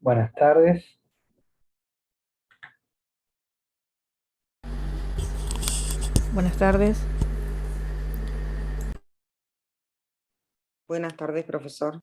Buenas tardes. Buenas tardes. Buenas tardes, profesor.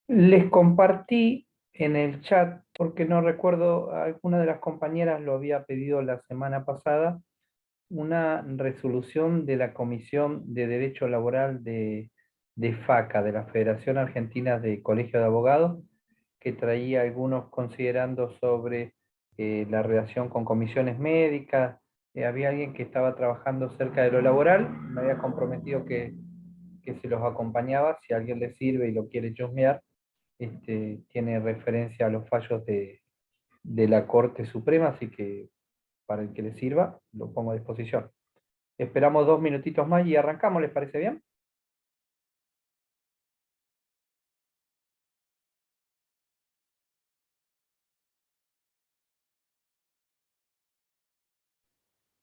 Les compartí en el chat, porque no recuerdo, alguna de las compañeras lo había pedido la semana pasada, una resolución de la Comisión de Derecho Laboral de FACA, de la Federación Argentina de Colegios de Abogados, que traía algunos considerando sobre la relación con comisiones médicas. Había alguien que estaba trabajando cerca de lo laboral, me había comprometido que se los acompañaba, si a alguien le sirve y lo quiere chusmear. Tiene referencia a los fallos de la Corte Suprema, así que para el que le sirva, lo pongo a disposición. Esperamos 2 minutitos más y arrancamos, ¿les parece bien?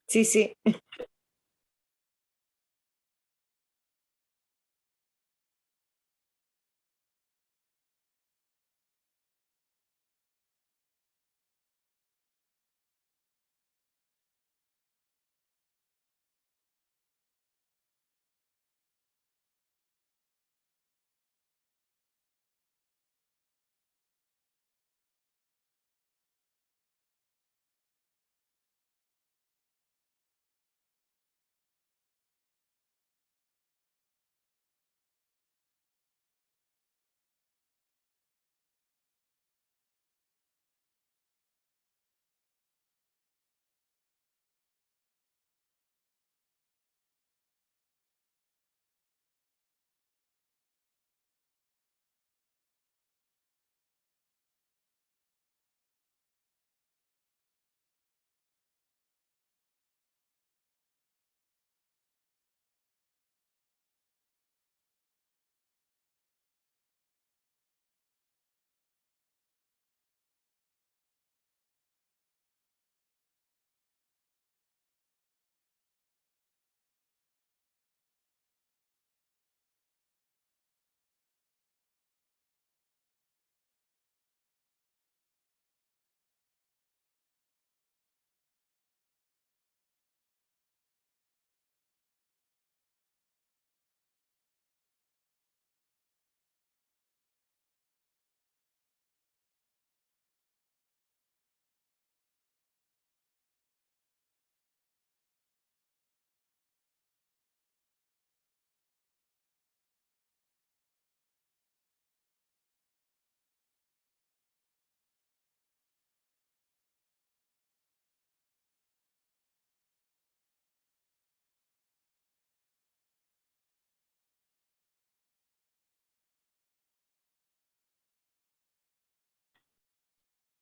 Sí, sí.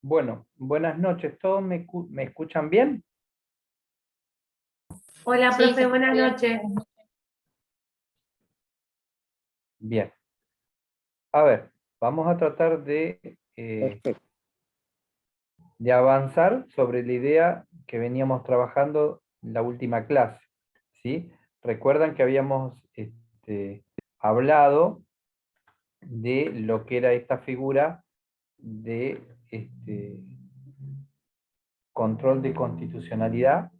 Bueno, buenas noches. ¿Todos me escuchan bien? Hola, Sí, se profe, escucha buenas bien. noches. Bien. A ver, vamos a tratar Perfecto. de avanzar sobre la idea que veníamos trabajando en la última clase, ¿sí? Recuerdan que habíamos hablado de lo que era esta figura de control de constitucionalidad.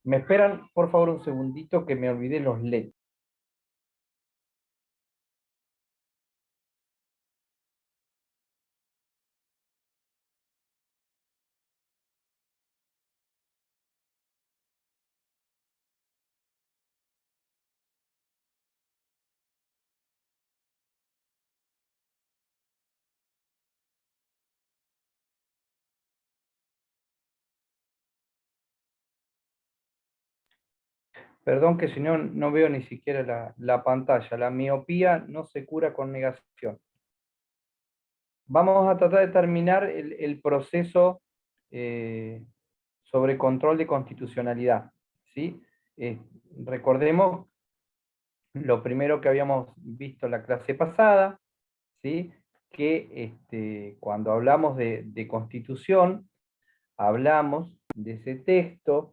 Me esperan, por favor, un segundito que me olvidé los leds. Perdón que si no, no veo ni siquiera la pantalla. La miopía no se cura con negación. Vamos a tratar de terminar el proceso sobre control de constitucionalidad, ¿sí? Recordemos lo primero que habíamos visto en la clase pasada, ¿sí? Que cuando hablamos de constitución, hablamos de ese texto,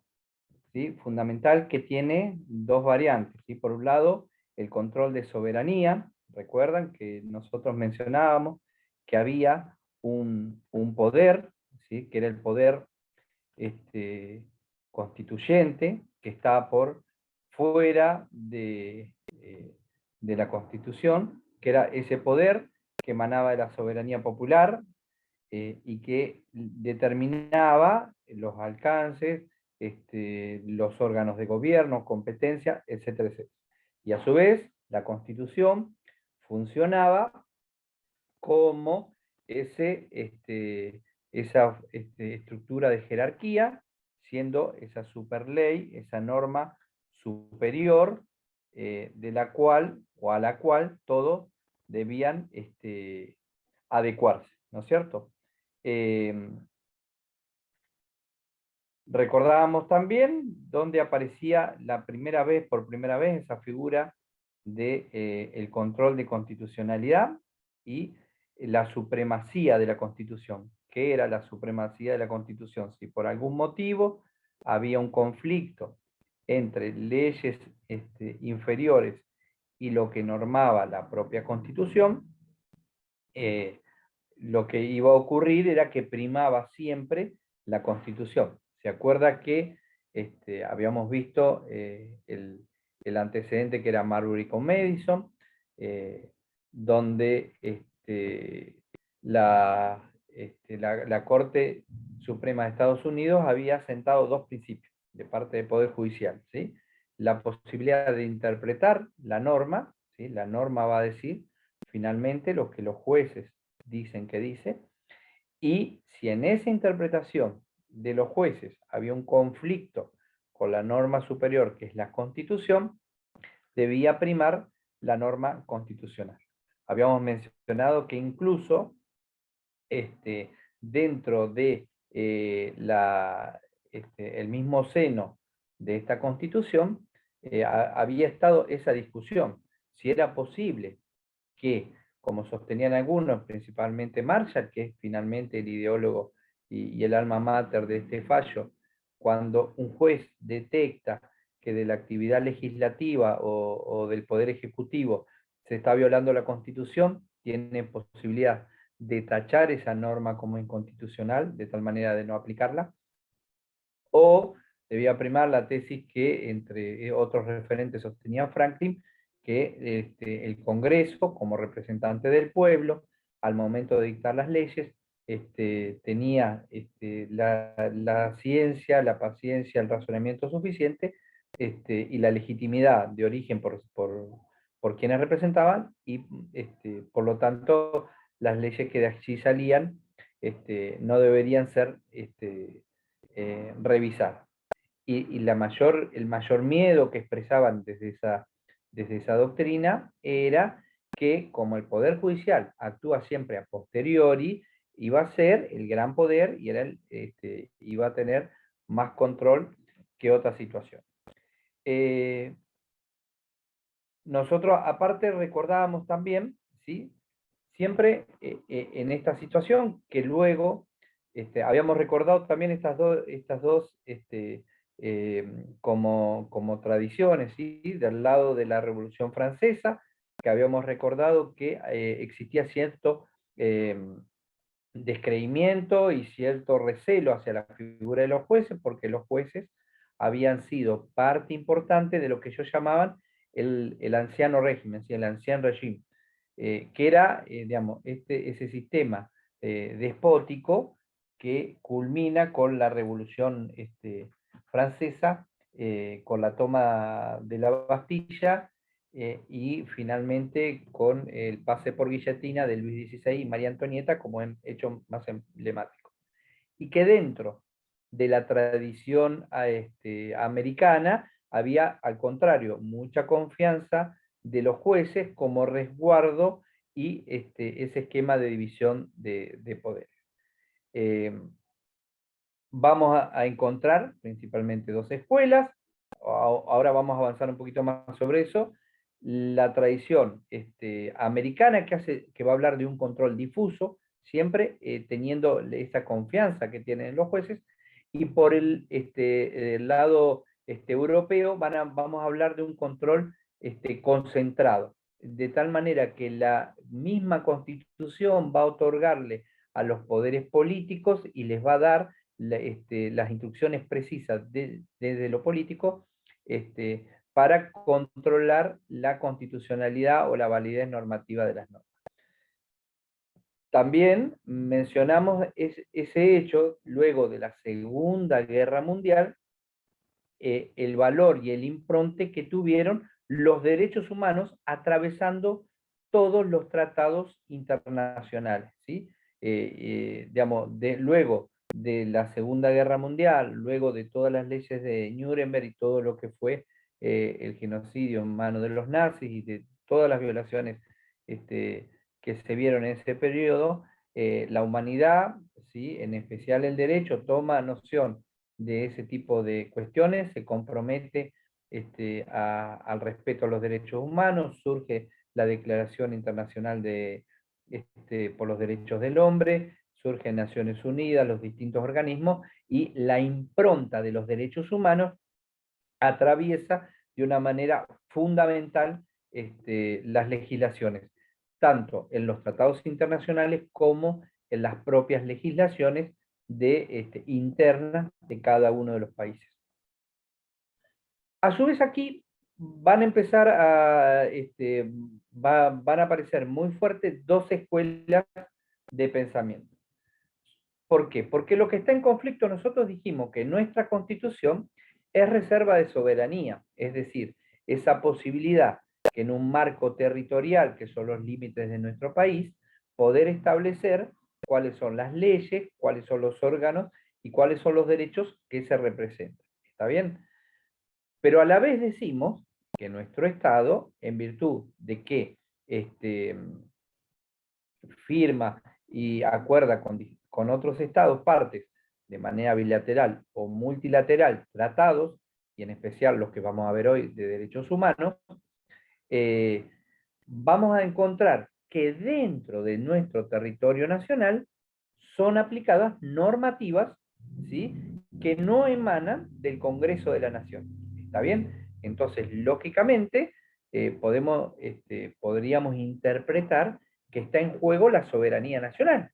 ¿sí? Fundamental, que tiene dos variantes, ¿sí? Por un lado, el control de soberanía. Recuerdan que nosotros mencionábamos que había un poder, ¿sí? Que era el poder constituyente, que estaba por fuera de la Constitución, que era ese poder que emanaba de la soberanía popular, y que determinaba los alcances, los órganos de gobierno, competencia, etcétera, etcétera. Y a su vez, la Constitución funcionaba como esa estructura de jerarquía, siendo esa superley, esa norma superior, de la cual o a la cual todos debían adecuarse, ¿no es cierto? Recordábamos también dónde aparecía por primera vez, esa figura de el control de constitucionalidad y la supremacía de la Constitución. ¿Qué era la supremacía de la Constitución? Si por algún motivo había un conflicto entre leyes inferiores y lo que normaba la propia Constitución, eh, lo que iba a ocurrir era que primaba siempre la Constitución. ¿Se acuerda que habíamos visto el antecedente que era Marbury con Madison, donde la Corte Suprema de Estados Unidos había sentado dos principios de parte del Poder Judicial, ¿sí? La posibilidad de interpretar la norma, ¿sí? La norma va a decir finalmente lo que los jueces dicen que dice, y si en esa interpretación de los jueces había un conflicto con la norma superior, que es la Constitución, debía primar la norma constitucional. Habíamos mencionado que incluso dentro de el mismo seno de esta Constitución, había estado esa discusión, si era posible que, como sostenían algunos, principalmente Marshall, que es finalmente el ideólogo y el alma mater de este fallo, cuando un juez detecta que de la actividad legislativa o del Poder Ejecutivo se está violando la Constitución, tiene posibilidad de tachar esa norma como inconstitucional, de tal manera de no aplicarla, o debía primar la tesis que, entre otros referentes, sostenía Franklin, que el Congreso, como representante del pueblo, al momento de dictar las leyes, tenía la ciencia, la paciencia, el razonamiento suficiente, y la legitimidad de origen por quienes representaban, y por lo tanto las leyes que de allí salían no deberían ser revisadas. Y el mayor miedo que expresaban desde esa doctrina era que, como el Poder Judicial actúa siempre a posteriori, iba a ser el gran poder y iba a tener más control que otra situación. nosotros aparte recordábamos también, ¿sí? Siempre en esta situación que luego habíamos recordado también estas dos como tradiciones, ¿sí? Del lado de la Revolución Francesa, que habíamos recordado que existía cierto eh, descreimiento y cierto recelo hacia la figura de los jueces, porque los jueces habían sido parte importante de lo que ellos llamaban el anciano régimen, ¿sí? El ancien régime, que era, digamos, ese sistema despótico que culmina con la Revolución Francesa, con la toma de la Bastilla y finalmente con el pase por guillotina de Luis XVI y María Antonieta como hecho más emblemático. Y que dentro de la tradición americana había, al contrario, mucha confianza de los jueces como resguardo y ese esquema de división de poderes. Vamos a encontrar principalmente dos escuelas. Ahora vamos a avanzar un poquito más sobre eso. La tradición americana que va a hablar de un control difuso, siempre teniendo esa confianza que tienen los jueces, y por el lado europeo vamos a hablar de un control concentrado, de tal manera que la misma Constitución va a otorgarle a los poderes políticos y les va a dar las instrucciones precisas desde lo político para controlar la constitucionalidad o la validez normativa de las normas. También mencionamos ese hecho luego de la Segunda Guerra Mundial, el valor y el impronte que tuvieron los derechos humanos atravesando todos los tratados internacionales, ¿sí? Digamos, luego de la Segunda Guerra Mundial, luego de todas las leyes de Nuremberg y todo lo que fue el genocidio en manos de los nazis y de todas las violaciones que se vieron en ese periodo, la humanidad, ¿sí? En especial el derecho, toma noción de ese tipo de cuestiones, se compromete al respeto a los derechos humanos, surge la Declaración Internacional por los Derechos del Hombre, surgen Naciones Unidas, los distintos organismos, y la impronta de los derechos humanos atraviesa de una manera fundamental las legislaciones, tanto en los tratados internacionales como en las propias legislaciones internas de cada uno de los países. A su vez aquí van a empezar van a aparecer muy fuertes dos escuelas de pensamiento. ¿Por qué? Porque lo que está en conflicto, nosotros dijimos que nuestra Constitución es reserva de soberanía, es decir, esa posibilidad que en un marco territorial, que son los límites de nuestro país, poder establecer cuáles son las leyes, cuáles son los órganos y cuáles son los derechos que se representan. ¿Está bien? Pero a la vez decimos que nuestro Estado, en virtud de que firma y acuerda con otros estados partes de manera bilateral o multilateral tratados, y en especial los que vamos a ver hoy de derechos humanos, vamos a encontrar que dentro de nuestro territorio nacional son aplicadas normativas, ¿sí?, que no emanan del Congreso de la Nación. ¿Está bien? Entonces, lógicamente, podríamos interpretar que está en juego la soberanía nacional,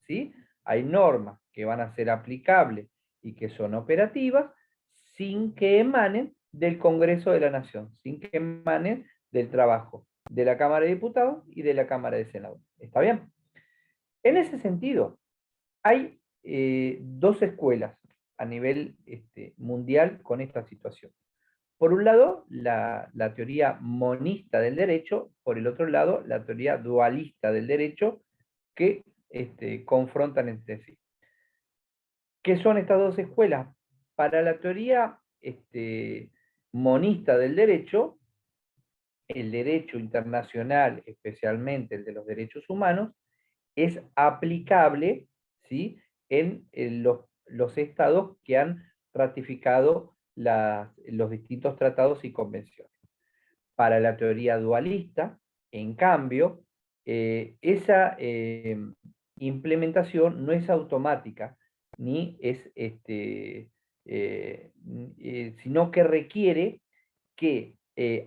¿sí? Hay normas que van a ser aplicables y que son operativas sin que emanen del Congreso de la Nación, sin que emanen del trabajo de la Cámara de Diputados y de la Cámara de Senadores. ¿Está bien? En ese sentido, hay dos escuelas a nivel mundial con esta situación. Por un lado, la teoría monista del derecho, por el otro lado, la teoría dualista del derecho, que confrontan entre sí. ¿Qué son estas dos escuelas? Para la teoría monista del derecho, el derecho internacional, especialmente el de los derechos humanos, es aplicable, ¿sí?, en los estados que han ratificado los distintos tratados y convenciones. para la teoría dualista. En cambio, esa implementación no es automática, ni es, sino que requiere que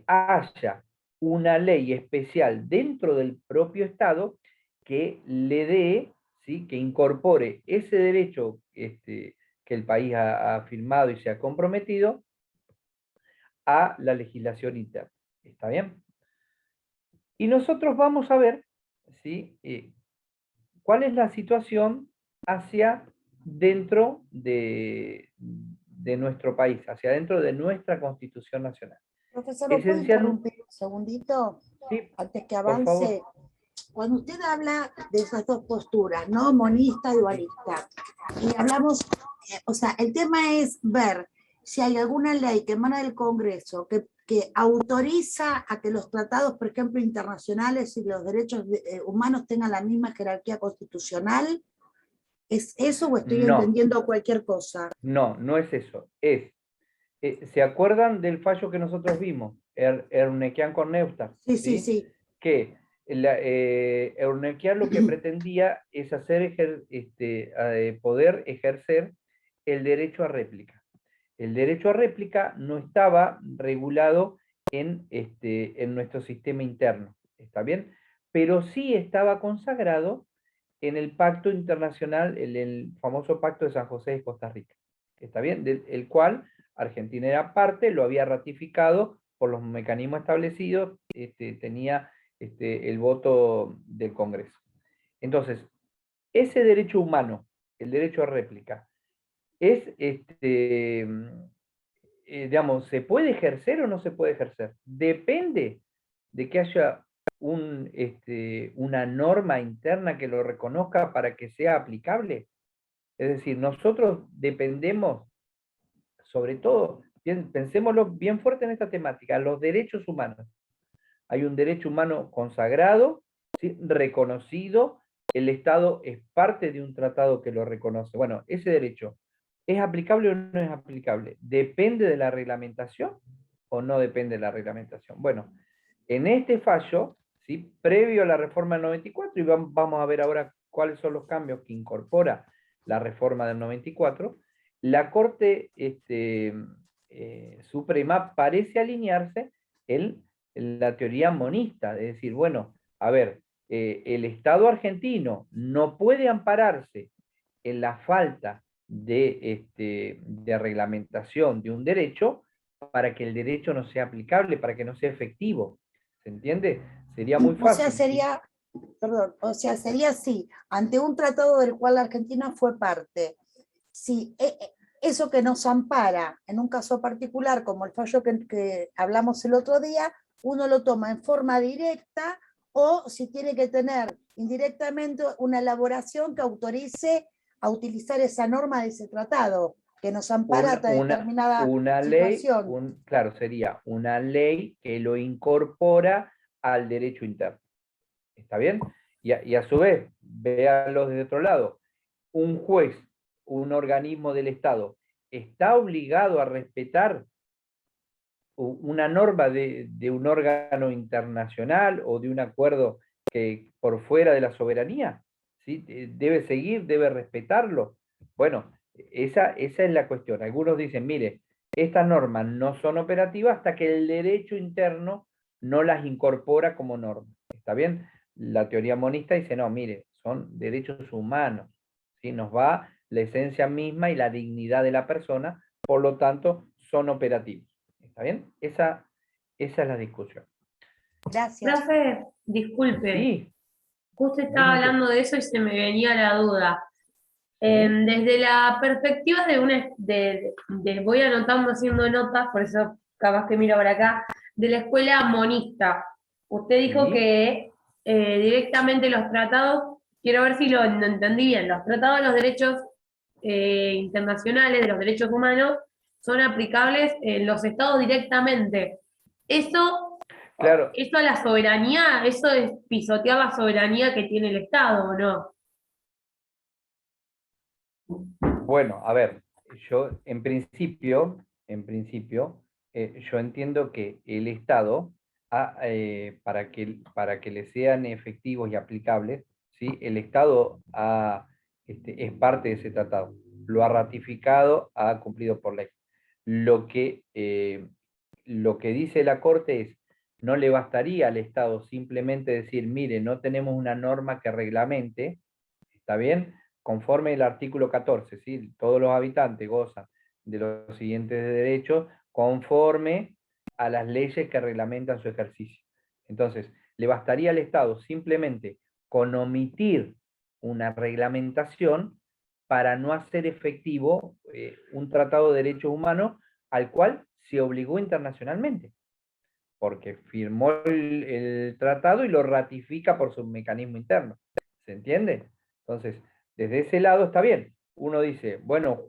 haya una ley especial dentro del propio Estado que le dé, ¿sí?, que incorpore ese derecho que el país ha firmado y se ha comprometido a la legislación interna. ¿Está bien? Y nosotros vamos a ver, ¿sí?, cuál es la situación hacia dentro de nuestro país, hacia dentro de nuestra Constitución Nacional. Profesor, ¿lo puedo Esencial, interrumpir un segundito? sí, Antes que por favor. avance. Cuando usted habla de esas dos posturas, ¿no? Monista y dualista, y hablamos, o sea, el tema es ver si hay alguna ley que emana del Congreso que autoriza a que los tratados, por ejemplo, internacionales y los derechos humanos tengan la misma jerarquía constitucional. ¿Es eso o estoy No, entendiendo cualquier cosa? no es eso. ¿Se acuerdan del fallo que nosotros vimos? Eurnequian con Neustadt, Sí, ¿sí? sí. Que Eurnequian lo que pretendía es poder ejercer el derecho a réplica. El derecho a réplica no estaba regulado en nuestro sistema interno, ¿está bien? Pero sí estaba consagrado en el pacto internacional, el famoso pacto de San José de Costa Rica, ¿está bien? El cual Argentina era parte, lo había ratificado por los mecanismos establecidos, tenía el voto del Congreso. Entonces, ese derecho humano, el derecho a réplica, es, digamos, ¿se puede ejercer o no se puede ejercer? Depende de que haya una norma interna que lo reconozca para que sea aplicable. Es decir, nosotros dependemos, sobre todo, pensémoslo bien fuerte en esta temática, los derechos humanos. Hay un derecho humano consagrado, ¿sí?, reconocido, el Estado es parte de un tratado que lo reconoce. Bueno, ese derecho, ¿es aplicable o no es aplicable? ¿Depende de la reglamentación o no depende de la reglamentación? Bueno, en este fallo, ¿sí?, previo a la reforma del 94, y vamos a ver ahora cuáles son los cambios que incorpora la reforma del 94, la Corte Suprema parece alinearse en la teoría monista, es decir, bueno, a ver, el Estado argentino no puede ampararse en la falta de reglamentación de un derecho para que el derecho no sea aplicable, para que no sea efectivo. ¿Se entiende? Sería muy O sea, fácil. sería, perdón, o sea, sería así, ante un tratado del cual la Argentina fue parte, si eso que nos ampara en un caso particular, como el fallo que hablamos el otro día, uno lo toma en forma directa, o si tiene que tener indirectamente una elaboración que autorice a utilizar esa norma de ese tratado, que nos ampara hasta determinada una ley, situación. claro, sería una ley que lo incorpora al derecho interno. ¿Está bien? Y a su vez, véanlo desde otro lado, un juez, un organismo del Estado, está obligado a respetar una norma de un órgano internacional o de un acuerdo que por fuera de la soberanía, ¿sí? Debe seguir, debe respetarlo. Bueno, esa es la cuestión. Algunos dicen, mire, estas normas no son operativas hasta que el derecho interno no las incorpora como norma. ¿Está bien? La teoría monista dice, no, mire, son derechos humanos, ¿sí? Nos va la esencia misma y la dignidad de la persona, por lo tanto, son operativos. ¿Está bien? Esa es la discusión. Gracias. Profe, disculpe, Sí, justo estaba dime. hablando de eso y se me venía la duda. Sí. Desde la perspectiva voy anotando, haciendo notas, por eso capaz que miro para acá, de la escuela monista. Usted dijo Sí. que directamente los tratados, quiero ver si lo entendí bien, los tratados de los derechos internacionales, de los derechos humanos, son aplicables en los estados directamente. Claro, Eso a la soberanía, eso es pisotear la soberanía que tiene el Estado, ¿o no? bueno, a ver, yo en principio, yo entiendo que el Estado para que le sean efectivos y aplicables, ¿sí? El Estado es parte de ese tratado, lo ha ratificado, ha cumplido por ley. Lo que dice la Corte es, no le bastaría al Estado simplemente decir, mire, no tenemos una norma que reglamente, ¿está bien? Conforme el artículo 14, ¿sí? Todos los habitantes gozan de los siguientes derechos conforme a las leyes que reglamentan su ejercicio. Entonces, le bastaría al Estado simplemente con omitir una reglamentación para no hacer efectivo un tratado de derechos humanos al cual se obligó internacionalmente, porque firmó el tratado y lo ratifica por su mecanismo interno. ¿Se entiende? Entonces, desde ese lado está bien. Uno dice, bueno,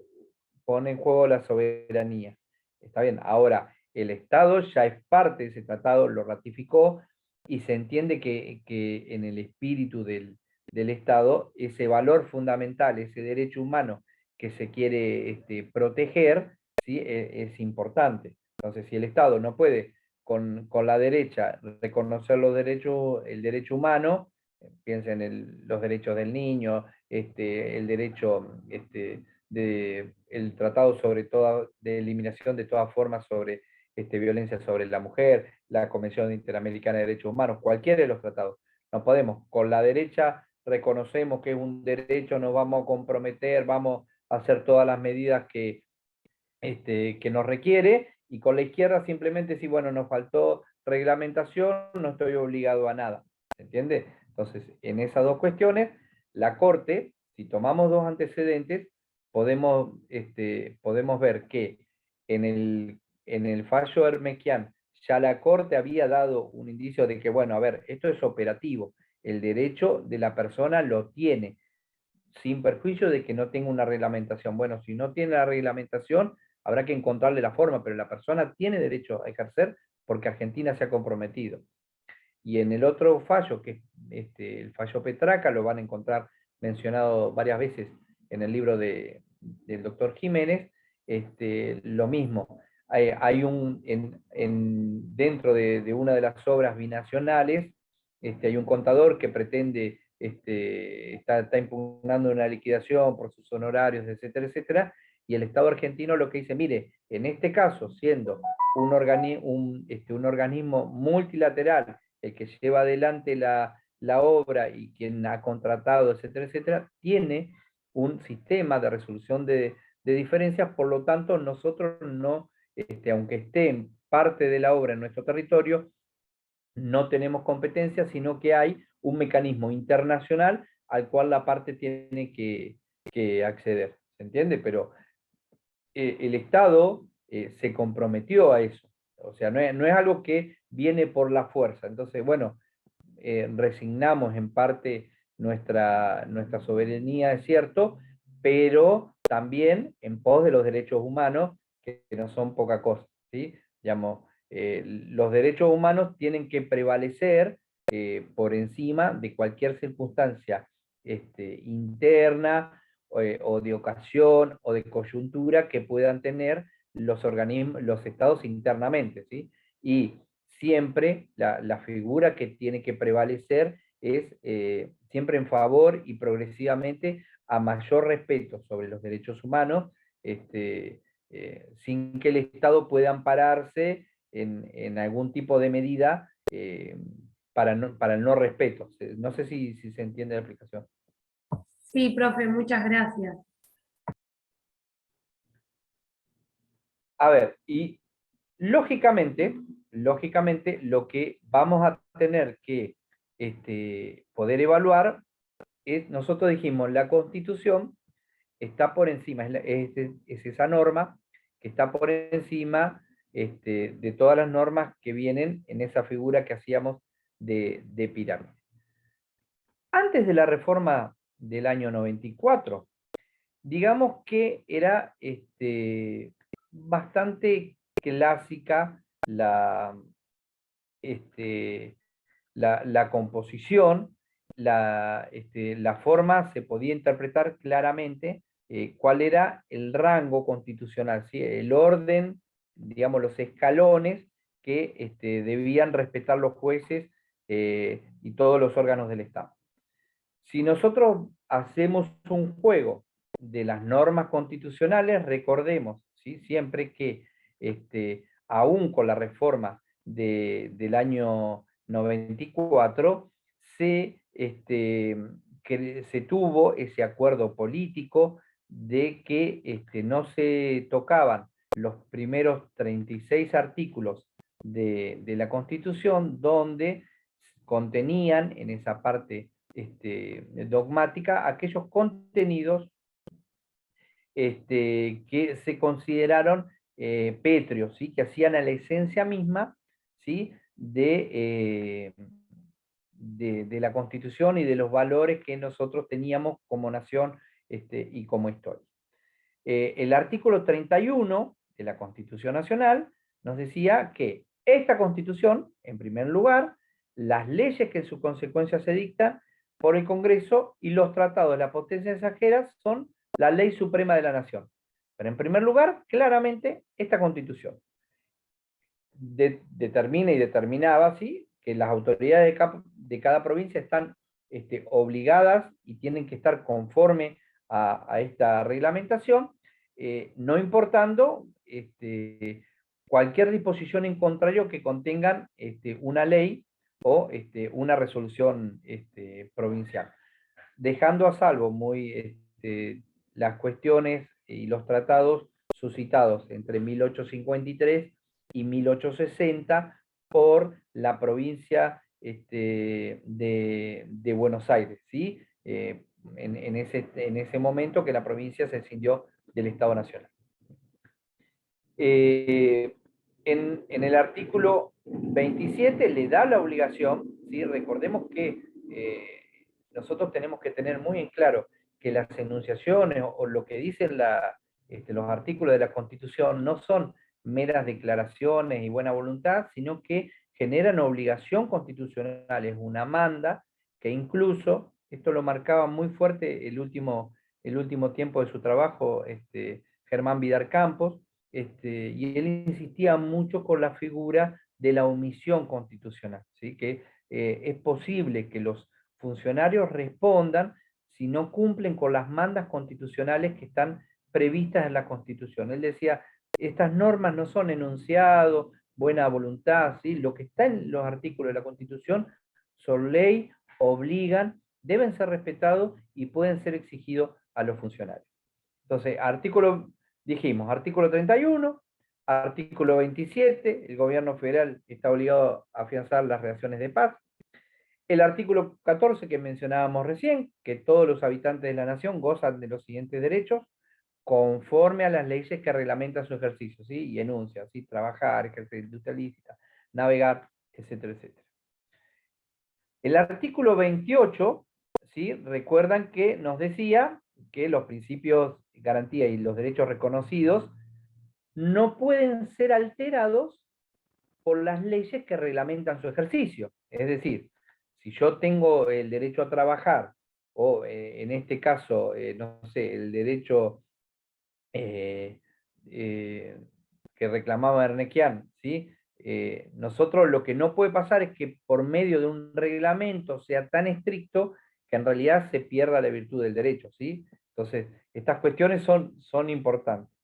pone en juego la soberanía. Está bien. Ahora, el Estado ya es parte de ese tratado, lo ratificó, y se entiende que en el espíritu del Estado, ese valor fundamental, ese derecho humano que se quiere proteger, ¿sí? Es importante. Entonces, si el Estado no puede con la derecha reconocer el derecho humano, piensen en los derechos del niño, el derecho el tratado sobre de eliminación de todas formas sobre violencia sobre la mujer, la Convención Interamericana de Derechos Humanos, cualquiera de los tratados. No podemos, con la derecha reconocemos que es un derecho, nos vamos a comprometer, vamos a hacer todas las medidas que nos requiere, y con la izquierda simplemente decir, bueno, nos faltó reglamentación, no estoy obligado a nada. ¿Se entiende? Entonces, en esas dos cuestiones, la Corte, si tomamos dos antecedentes, podemos ver que en el fallo Hermequian ya la Corte había dado un indicio de que, bueno, a ver, esto es operativo, el derecho de la persona lo tiene, sin perjuicio de que no tenga una reglamentación. Bueno, si no tiene la reglamentación, habrá que encontrarle la forma, pero la persona tiene derecho a ejercer porque Argentina se ha comprometido. Y en el otro fallo, que es el fallo Petraca, lo van a encontrar mencionado varias veces en el libro del doctor Jiménez, lo mismo. Dentro de una de las obras binacionales, hay un contador que pretende, está impugnando una liquidación por sus honorarios, etcétera, etcétera, y el Estado argentino lo que dice, mire, en este caso, siendo un organismo multilateral el que lleva adelante la obra y quien ha contratado, etcétera, etcétera, tiene un sistema de resolución de diferencias, por lo tanto, nosotros no, aunque esté en parte de la obra en nuestro territorio, no tenemos competencia, sino que hay un mecanismo internacional al cual la parte tiene que acceder. ¿Se entiende? Pero el Estado se comprometió a eso. O sea, no es algo que viene por la fuerza. Entonces, bueno, resignamos en parte nuestra soberanía, es cierto, pero también en pos de los derechos humanos, que no son poca cosa, ¿sí? Digamos, los derechos humanos tienen que prevalecer por encima de cualquier circunstancia interna o de ocasión o de coyuntura que puedan tener los estados internamente, ¿sí? Y siempre la figura que tiene que prevalecer es siempre en favor y progresivamente a mayor respeto sobre los derechos humanos, sin que el Estado pueda ampararse en algún tipo de medida para el no respeto. No sé si se entiende la explicación. Sí, profe, muchas gracias. A ver, y lógicamente, lo que vamos a tener que poder evaluar es, nosotros dijimos, la Constitución está por encima, es esa norma que está por encima de todas las normas que vienen en esa figura que hacíamos de pirámide. Antes de la reforma del año 94, digamos que era bastante clásica la composición, la forma se podía interpretar claramente cuál era el rango constitucional, ¿sí? El orden, digamos, los escalones que debían respetar los jueces y todos los órganos del Estado. Si nosotros hacemos un juego de las normas constitucionales, recordemos, ¿sí?, siempre que aún con la reforma del año 94, que se tuvo ese acuerdo político de que no se tocaban los primeros 36 artículos de la Constitución, donde contenían en esa parte dogmática aquellos contenidos que se consideraron pétreos, ¿sí?, que hacían a la esencia misma, ¿sí?, de la Constitución y de los valores que nosotros teníamos como nación y como historia. El artículo 31 de la Constitución Nacional nos decía que esta Constitución, en primer lugar, las leyes que en su consecuencia se dictan por el Congreso y los tratados de las potencias extranjeras son la ley suprema de la nación. Pero en primer lugar, claramente, esta Constitución determina y determinaba, ¿sí?, que las autoridades de cada provincia están obligadas y tienen que estar conforme a esta reglamentación, no importando cualquier disposición en contrario que contengan una ley o una resolución provincial, dejando a salvo muy las cuestiones y los tratados suscitados entre 1853 y 1860 por la provincia de Buenos Aires, ¿sí? En ese momento que la provincia se escindió del Estado Nacional. En el artículo 27 le da la obligación, ¿sí? Recordemos que nosotros tenemos que tener muy en claro que las enunciaciones o lo que dicen los artículos de la Constitución no son meras declaraciones y buena voluntad, sino que generan obligación constitucional, es una manda que incluso, esto lo marcaba muy fuerte el último tiempo de su trabajo, Germán Vidar Campos, y él insistía mucho con la figura de la omisión constitucional, ¿sí? Que es posible que los funcionarios respondan si no cumplen con las mandas constitucionales que están previstas en la Constitución. Él decía, estas normas no son enunciados, buena voluntad, ¿sí? Lo que está en los artículos de la Constitución son ley, obligan, deben ser respetados y pueden ser exigidos a los funcionarios. Entonces, dijimos, artículo 31, artículo 27, el gobierno federal está obligado a afianzar las relaciones de paz. El artículo 14 que mencionábamos recién, que todos los habitantes de la nación gozan de los siguientes derechos, conforme a las leyes que reglamentan su ejercicio, ¿sí? Y enuncia, ¿sí? Trabajar, ejercer industria lícita, navegar, etcétera, etcétera. El artículo 28, ¿sí? Recuerdan que nos decía que los principios de garantía y los derechos reconocidos no pueden ser alterados por las leyes que reglamentan su ejercicio. Es decir, si yo tengo el derecho a trabajar, o en este caso, no sé, el derecho que reclamaba Ernequian, ¿sí? Nosotros lo que no puede pasar es que por medio de un reglamento sea tan estricto que en realidad se pierda la virtud del derecho, ¿sí? Entonces, estas cuestiones son importantes.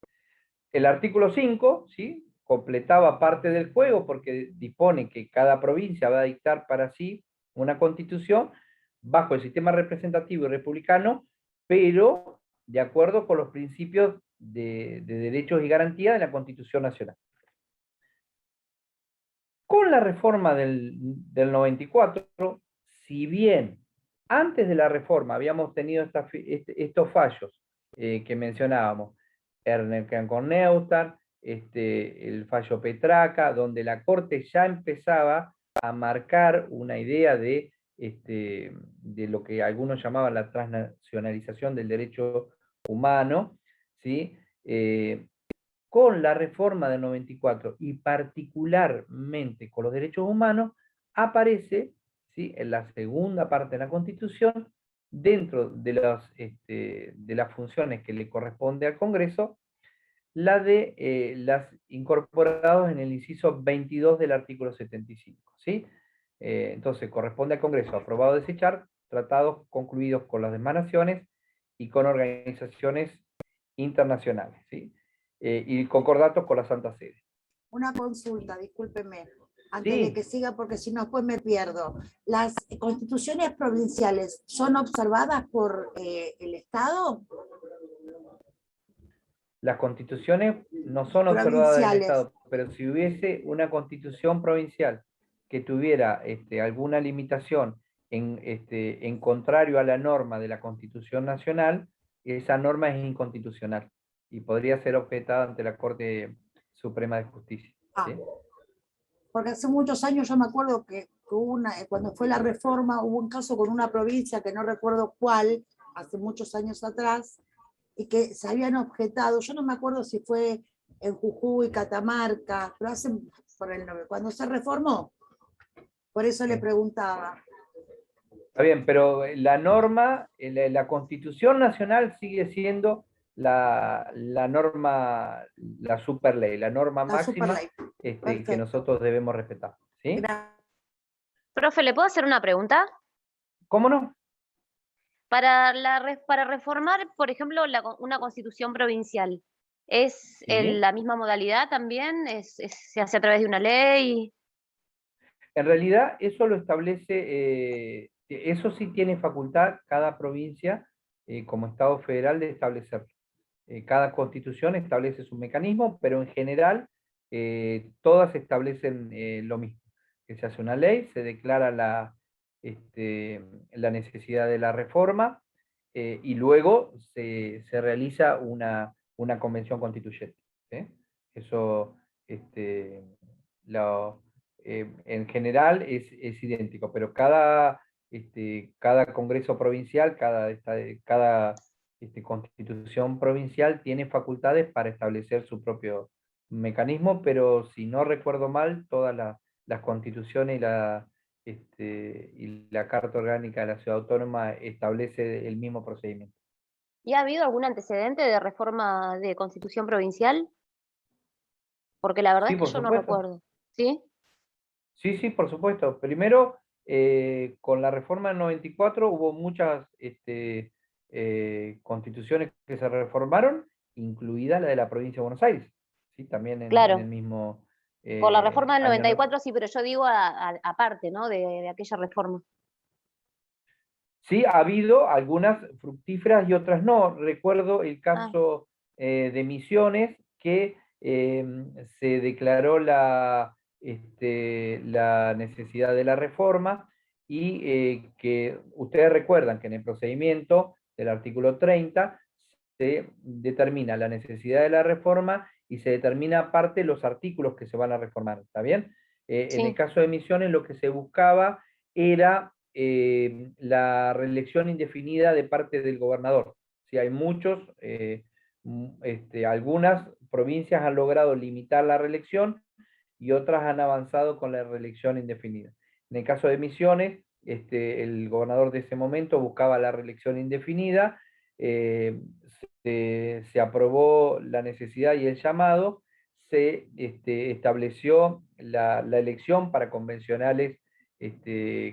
El artículo 5, ¿sí?, completaba parte del juego porque dispone que cada provincia va a dictar para sí una constitución bajo el sistema representativo y republicano, pero de acuerdo con los principios de derechos y garantías de la Constitución Nacional. Con la reforma del 94, si bien antes de la reforma habíamos tenido estos fallos que mencionábamos, Ernequian con Neustadt, el fallo Petraca, donde la Corte ya empezaba a marcar una idea de lo que algunos llamaban la transnacionalización del derecho humano, ¿sí? Con la reforma del 94 y particularmente con los derechos humanos, aparece, ¿sí?, en la segunda parte de la Constitución, dentro de las funciones que le corresponde al Congreso, la de las incorporados en el inciso 22 del artículo 75, ¿sí? Entonces, corresponde al Congreso aprobado o desechar tratados concluidos con las demás naciones y con organizaciones internacionales, ¿sí? Y concordatos con la Santa Sede. Una consulta, discúlpeme, antes de Sí, que siga, porque si no después me pierdo. ¿Las constituciones provinciales son observadas por el Estado? las constituciones no son observadas del Provinciales. Estado, pero si hubiese una constitución provincial que tuviera alguna limitación en contrario a la norma de la Constitución Nacional, esa norma es inconstitucional y podría ser objetada ante la Corte Suprema de Justicia. Ah, ¿sí? porque hace muchos años yo me acuerdo que hubo cuando fue la reforma hubo un caso con una provincia que no recuerdo cuál, hace muchos años atrás, y que se habían objetado, yo no me acuerdo si fue en Jujuy, Catamarca, pero cuando se reformó, por eso le Sí. preguntaba. Está bien, pero la norma, la Constitución Nacional sigue siendo la norma, la superley, la norma La máxima superley. que Perfecto. nosotros debemos respetar. ¿Sí? Gracias. Profe, ¿le puedo hacer una pregunta? ¿Cómo no? Para reformar, por ejemplo, una constitución provincial, ¿es Sí. la misma modalidad también? ¿Se hace a través de una ley? En realidad, eso lo establece, eso sí tiene facultad cada provincia como Estado federal de establecerlo. Cada constitución establece su mecanismo, pero en general todas establecen lo mismo. Que se hace una ley, se declara la necesidad de la reforma y luego se realiza una convención constituyente. ¿sí? Eso en general es idéntico, pero cada congreso provincial, cada constitución provincial tiene facultades para establecer su propio mecanismo, pero si no recuerdo mal, todas las constituciones y la Carta Orgánica de la Ciudad Autónoma establece el mismo procedimiento. ¿Y ha habido algún antecedente de reforma de constitución provincial? Porque la verdad Sí, es que por yo no supuesto. recuerdo. ¿Sí? Sí, sí, por supuesto. Primero, con la reforma del 94 hubo muchas constituciones que se reformaron, incluida la de la provincia de Buenos Aires, ¿sí? También en el Claro. mismo Por la reforma del año. 94 sí, pero yo digo aparte, ¿no? De aquella reforma. Sí, ha habido algunas fructíferas y otras no. Recuerdo el Ah, caso de Misiones, que se declaró la necesidad de la reforma y que ustedes recuerdan que en el procedimiento del artículo 30 se determina la necesidad de la reforma y se determina aparte los artículos que se van a reformar, ¿está bien? En el sí. caso de Misiones lo que se buscaba era la reelección indefinida de parte del gobernador. Si hay algunas provincias han logrado limitar la reelección y otras han avanzado con la reelección indefinida. En el caso de Misiones, el gobernador de ese momento buscaba la reelección indefinida, se aprobó la necesidad y el llamado, se estableció la elección para convencionales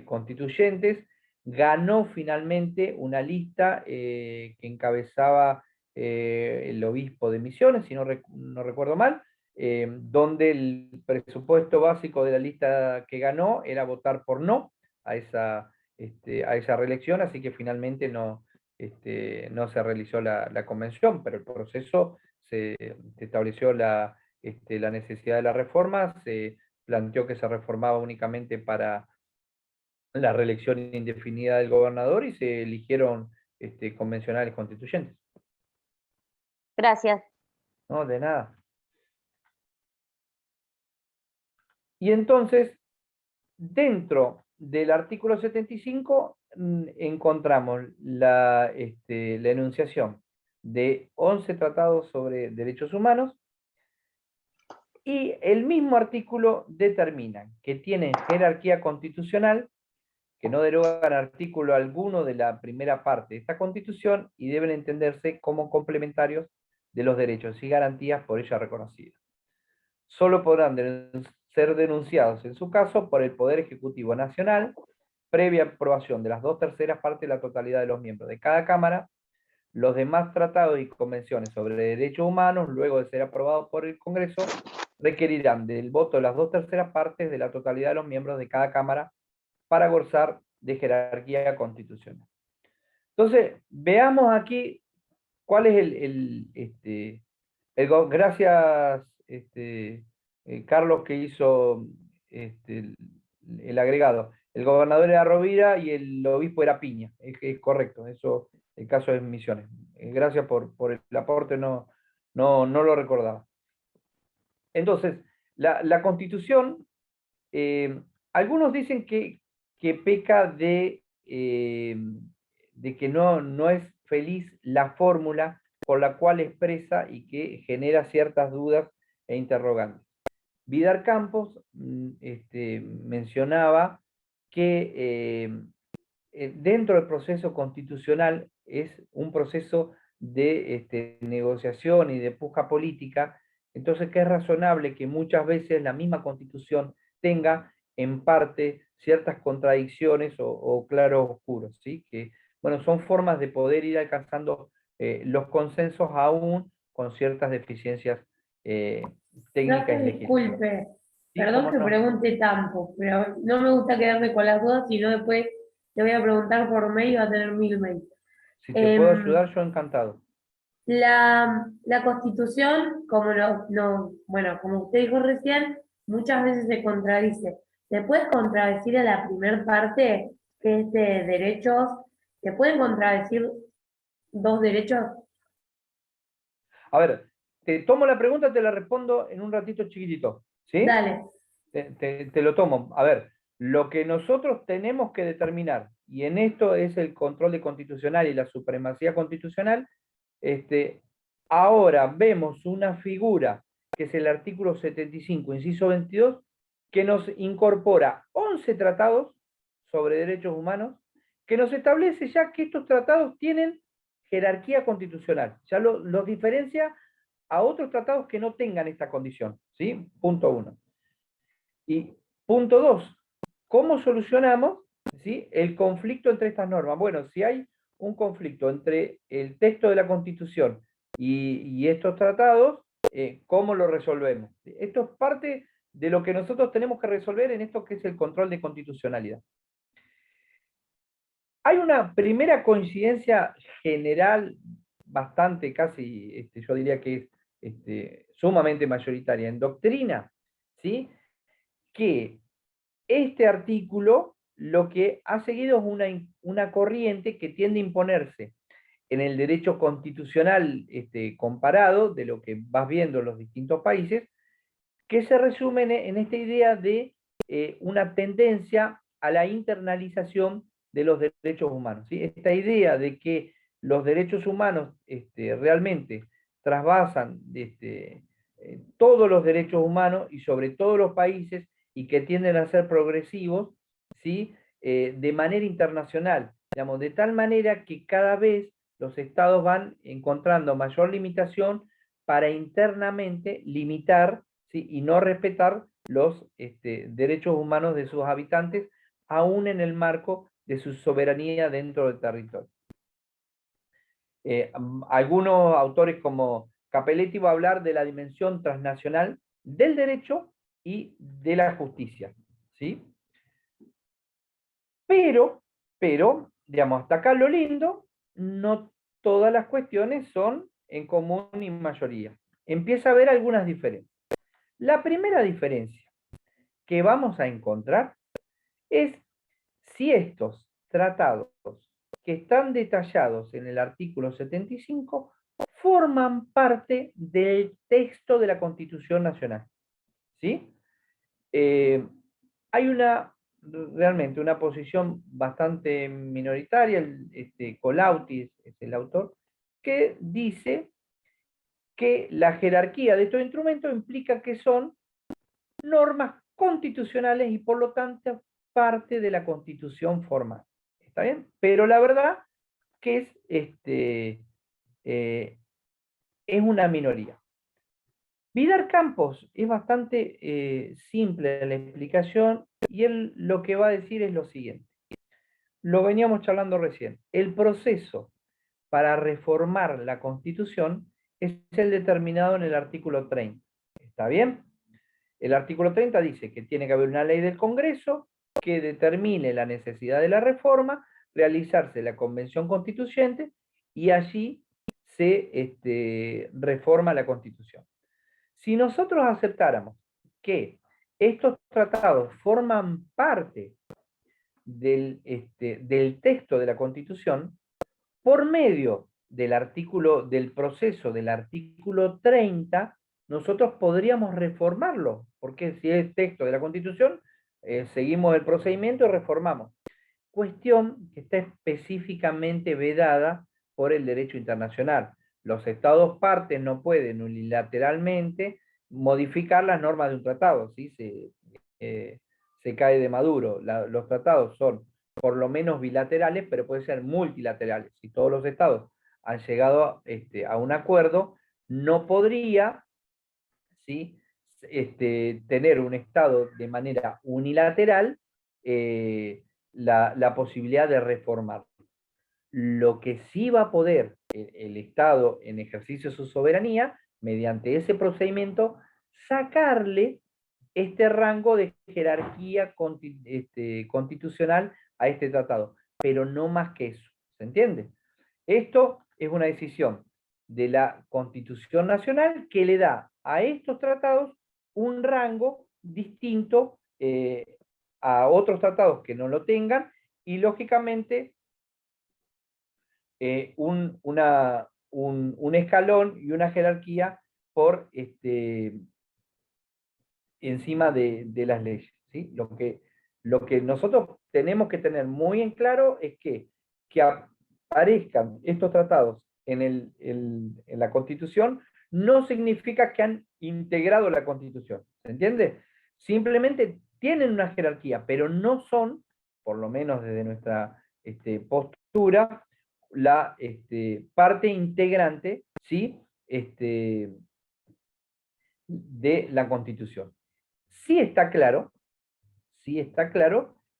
constituyentes, ganó finalmente una lista que encabezaba el obispo de Misiones, si no recuerdo mal, donde el presupuesto básico de la lista que ganó era votar por no a esa reelección, así que finalmente no se realizó la convención, pero el proceso se estableció la necesidad de la reforma, se planteó que se reformaba únicamente para la reelección indefinida del gobernador y se eligieron convencionales constituyentes. Gracias. No, de nada. Y entonces, dentro del artículo 75 encontramos la enunciación de 11 tratados sobre derechos humanos y el mismo artículo determina que tienen jerarquía constitucional, que no derogan artículo alguno de la primera parte de esta Constitución y deben entenderse como complementarios de los derechos y garantías por ella reconocidas. Solo podrán ser denunciados, en su caso, por el Poder Ejecutivo Nacional, previa aprobación de las 2/3 partes de la totalidad de los miembros de cada Cámara. Los demás tratados y convenciones sobre derechos humanos, luego de ser aprobados por el Congreso, requerirán del voto de las 2/3 partes de la totalidad de los miembros de cada Cámara para gozar de jerarquía constitucional. Entonces, veamos aquí cuál es gracias, Carlos, que hizo el agregado. El gobernador era Rovira y el obispo era Piña. Es correcto, eso, el caso de Misiones. Gracias por el aporte, no lo recordaba. Entonces, la Constitución, algunos dicen que peca de que no es feliz la fórmula por la cual expresa y que genera ciertas dudas e interrogantes. Vidal Campos mencionaba que dentro del proceso constitucional es un proceso de negociación y de puja política, entonces que es razonable que muchas veces la misma Constitución tenga en parte ciertas contradicciones o claros oscuros, ¿sí? Que, bueno, son formas de poder ir alcanzando los consensos aún con ciertas deficiencias técnicas y Profe, legislativas. disculpe, Sí, perdón cómo que no. pregunte tanto, pero no me gusta quedarme con las dudas, sino después te voy a preguntar por mail y va a tener 1000 mails. Si te puedo Em, ayudar, yo encantado. la Constitución, bueno, como usted dijo recién, muchas veces se contradice. ¿Se puede contradecir a la primer parte, que es de derechos? ¿Se pueden contradecir dos derechos? A ver, te tomo la pregunta, te la respondo en un ratito chiquitito, ¿sí? Dale. Te lo tomo. A ver, lo que nosotros tenemos que determinar, y en esto es el control de constitucional y la supremacía constitucional, ahora vemos una figura, que es el artículo 75, inciso 22, que nos incorpora 11 tratados sobre derechos humanos, que nos establece ya que estos tratados tienen jerarquía constitucional, ya los diferencia a otros tratados que no tengan esta condición, ¿sí? Punto 1. Y punto 2, ¿cómo solucionamos, ¿sí?, el conflicto entre estas normas? Bueno, si hay un conflicto entre el texto de la Constitución y estos tratados, ¿cómo lo resolvemos? Esto es parte de lo que nosotros tenemos que resolver en esto que es el control de constitucionalidad. Hay una primera coincidencia general, bastante, casi, yo diría que es sumamente mayoritaria en doctrina, ¿sí?, que este artículo lo que ha seguido es una corriente que tiende a imponerse en el derecho constitucional comparado de lo que vas viendo en los distintos países, que se resume en esta idea de una tendencia a la internalización de los derechos humanos, ¿sí? Esta idea de que los derechos humanos realmente trasvasan todos los derechos humanos y sobre todos los países y que tienden a ser progresivos, ¿sí? De manera internacional, digamos, de tal manera que cada vez los estados van encontrando mayor limitación para internamente limitar, ¿sí?, y no respetar los derechos humanos de sus habitantes, aún en el marco de su soberanía dentro del territorio. Algunos autores como Capelletti va a hablar de la dimensión transnacional del derecho y de la justicia, ¿sí? Pero, digamos, hasta acá lo lindo, no todas las cuestiones son en común y mayoría. Empieza a haber algunas diferencias. La primera diferencia que vamos a encontrar es si estos tratados que están detallados en el artículo 75 forman parte del texto de la Constitución Nacional, ¿sí? Hay realmente una posición bastante minoritaria, Colautti es el autor, que dice que la jerarquía de estos instrumentos implica que son normas constitucionales y por lo tanto parte de la Constitución formal. ¿Está bien? Pero la verdad que es es una minoría. Vidar Campos es bastante simple la explicación y él lo que va a decir es lo siguiente. Lo veníamos charlando recién. El proceso para reformar la Constitución es el determinado en el artículo 30. ¿Está bien? El artículo 30 dice que tiene que haber una ley del Congreso que determine la necesidad de la reforma, realizarse la convención constituyente y allí se reforma la Constitución. Si nosotros aceptáramos que estos tratados forman parte del texto de la Constitución, por medio del proceso del artículo 30, nosotros podríamos reformarlo, porque si es texto de la Constitución, seguimos el procedimiento y reformamos. Cuestión que está específicamente vedada por el derecho internacional. Los estados partes no pueden unilateralmente modificar las normas de un tratado, ¿sí? Se cae de maduro. Los tratados son por lo menos bilaterales, pero pueden ser multilaterales. Si todos los estados han llegado a un acuerdo, no podría, ¿sí? Tener un estado de manera unilateral la posibilidad de reformar. Lo que sí va a poder el Estado, en ejercicio de su soberanía, mediante ese procedimiento, sacarle este rango de jerarquía constitucional a este tratado, pero no más que eso, ¿se entiende? Esto es una decisión de la Constitución Nacional que le da a estos tratados un rango distinto a otros tratados que no lo tengan, y lógicamente un escalón y una jerarquía por encima de las leyes, ¿sí? Lo que nosotros tenemos que tener muy en claro es que aparezcan estos tratados en la Constitución no significa que han integrado la Constitución, ¿se entiende? Simplemente tienen una jerarquía, pero no son, por lo menos desde nuestra postura, la parte integrante, ¿sí? De la Constitución. Sí está claro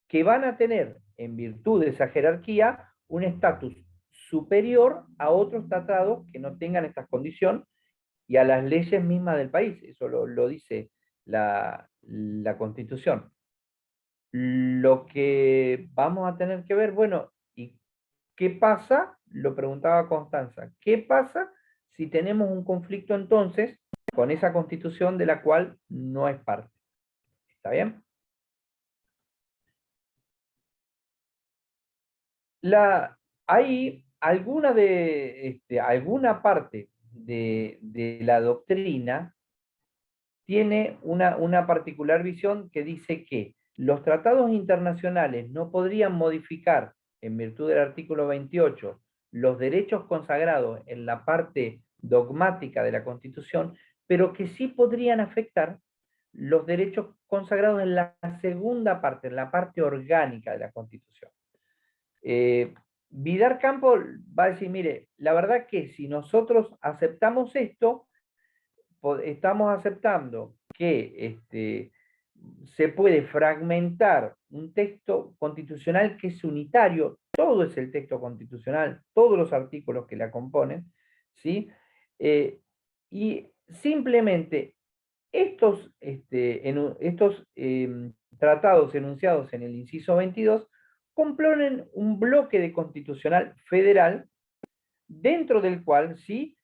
que van a tener, en virtud de esa jerarquía, un estatus superior a otros tratados que no tengan estas condiciones y a las leyes mismas del país. Eso lo dice la Constitución. Lo que vamos a tener que ver, bueno, ¿y qué pasa? Lo preguntaba Constanza. ¿Qué pasa si tenemos un conflicto entonces con esa Constitución de la cual no es parte? ¿Está bien? Hay alguna parte de la doctrina tiene una particular visión que dice que los tratados internacionales no podrían modificar, en virtud del artículo 28, los derechos consagrados en la parte dogmática de la Constitución, pero que sí podrían afectar los derechos consagrados en la segunda parte, en la parte orgánica de la Constitución. Vidar Campos va a decir, mire, la verdad que si nosotros aceptamos esto, estamos aceptando que se puede fragmentar un texto constitucional que es unitario, todo es el texto constitucional, todos los artículos que la componen, ¿sí? Y simplemente estos tratados enunciados en el inciso 22 componen un bloque de constitucional federal dentro del cual, ¿sí?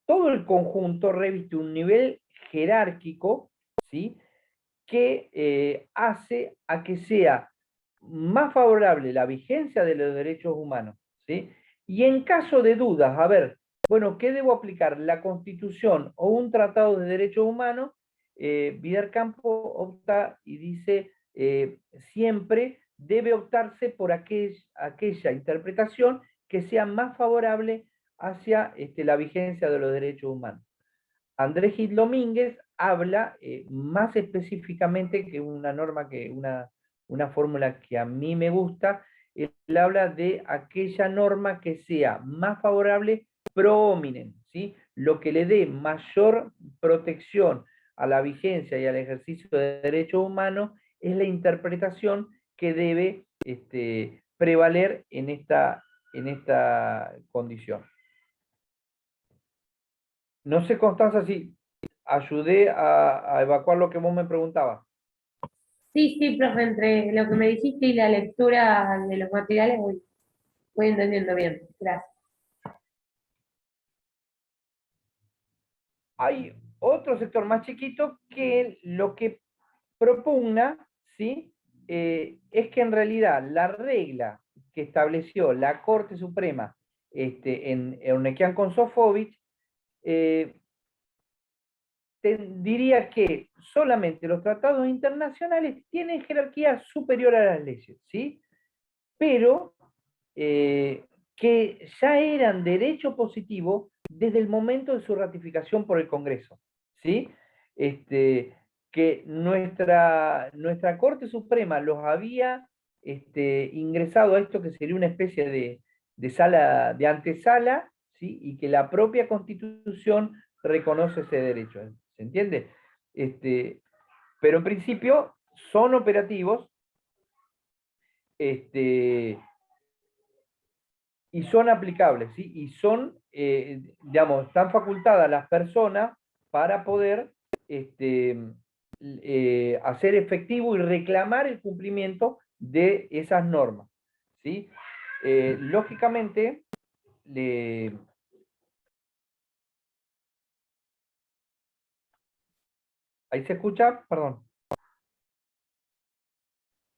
Todo el conjunto reviste un nivel jerárquico, ¿sí? Que hace a que sea más favorable la vigencia de los derechos humanos, ¿sí? Y en caso de dudas, a ver, bueno, ¿qué debo aplicar? ¿La Constitución o un tratado de derechos humanos? Vidar Campos opta y dice, siempre debe optarse por aquella interpretación que sea más favorable hacia la vigencia de los derechos humanos. Andrés Gil Domínguez habla más específicamente que una norma, una fórmula que a mí me gusta. Él habla de aquella norma que sea más favorable pro hominem, ¿sí? Lo que le dé mayor protección a la vigencia y al ejercicio de derechos humanos es la interpretación que debe prevaler en esta condición. No sé, Constanza, si ayudé a evacuar lo que vos me preguntabas. Sí, sí, profe, entre lo que me dijiste y la lectura de los materiales voy entendiendo bien. Gracias. Hay otro sector más chiquito que lo que propugna, ¿sí? Es que en realidad la regla que estableció la Corte Suprema en Eurnequian con Sofovich, diría que solamente los tratados internacionales tienen jerarquía superior a las leyes, ¿sí? Pero que ya eran derecho positivo desde el momento de su ratificación por el Congreso, ¿sí? Que nuestra Corte Suprema los había ingresado a esto que sería una especie de sala, de antesala, ¿sí? Y que la propia Constitución reconoce ese derecho, ¿se entiende? Pero en principio son operativos, y son aplicables, ¿sí? Y son, digamos, están facultadas las personas para poder hacer efectivo y reclamar el cumplimiento de esas normas, ¿sí? Lógicamente, ¿ahí se escucha? Perdón.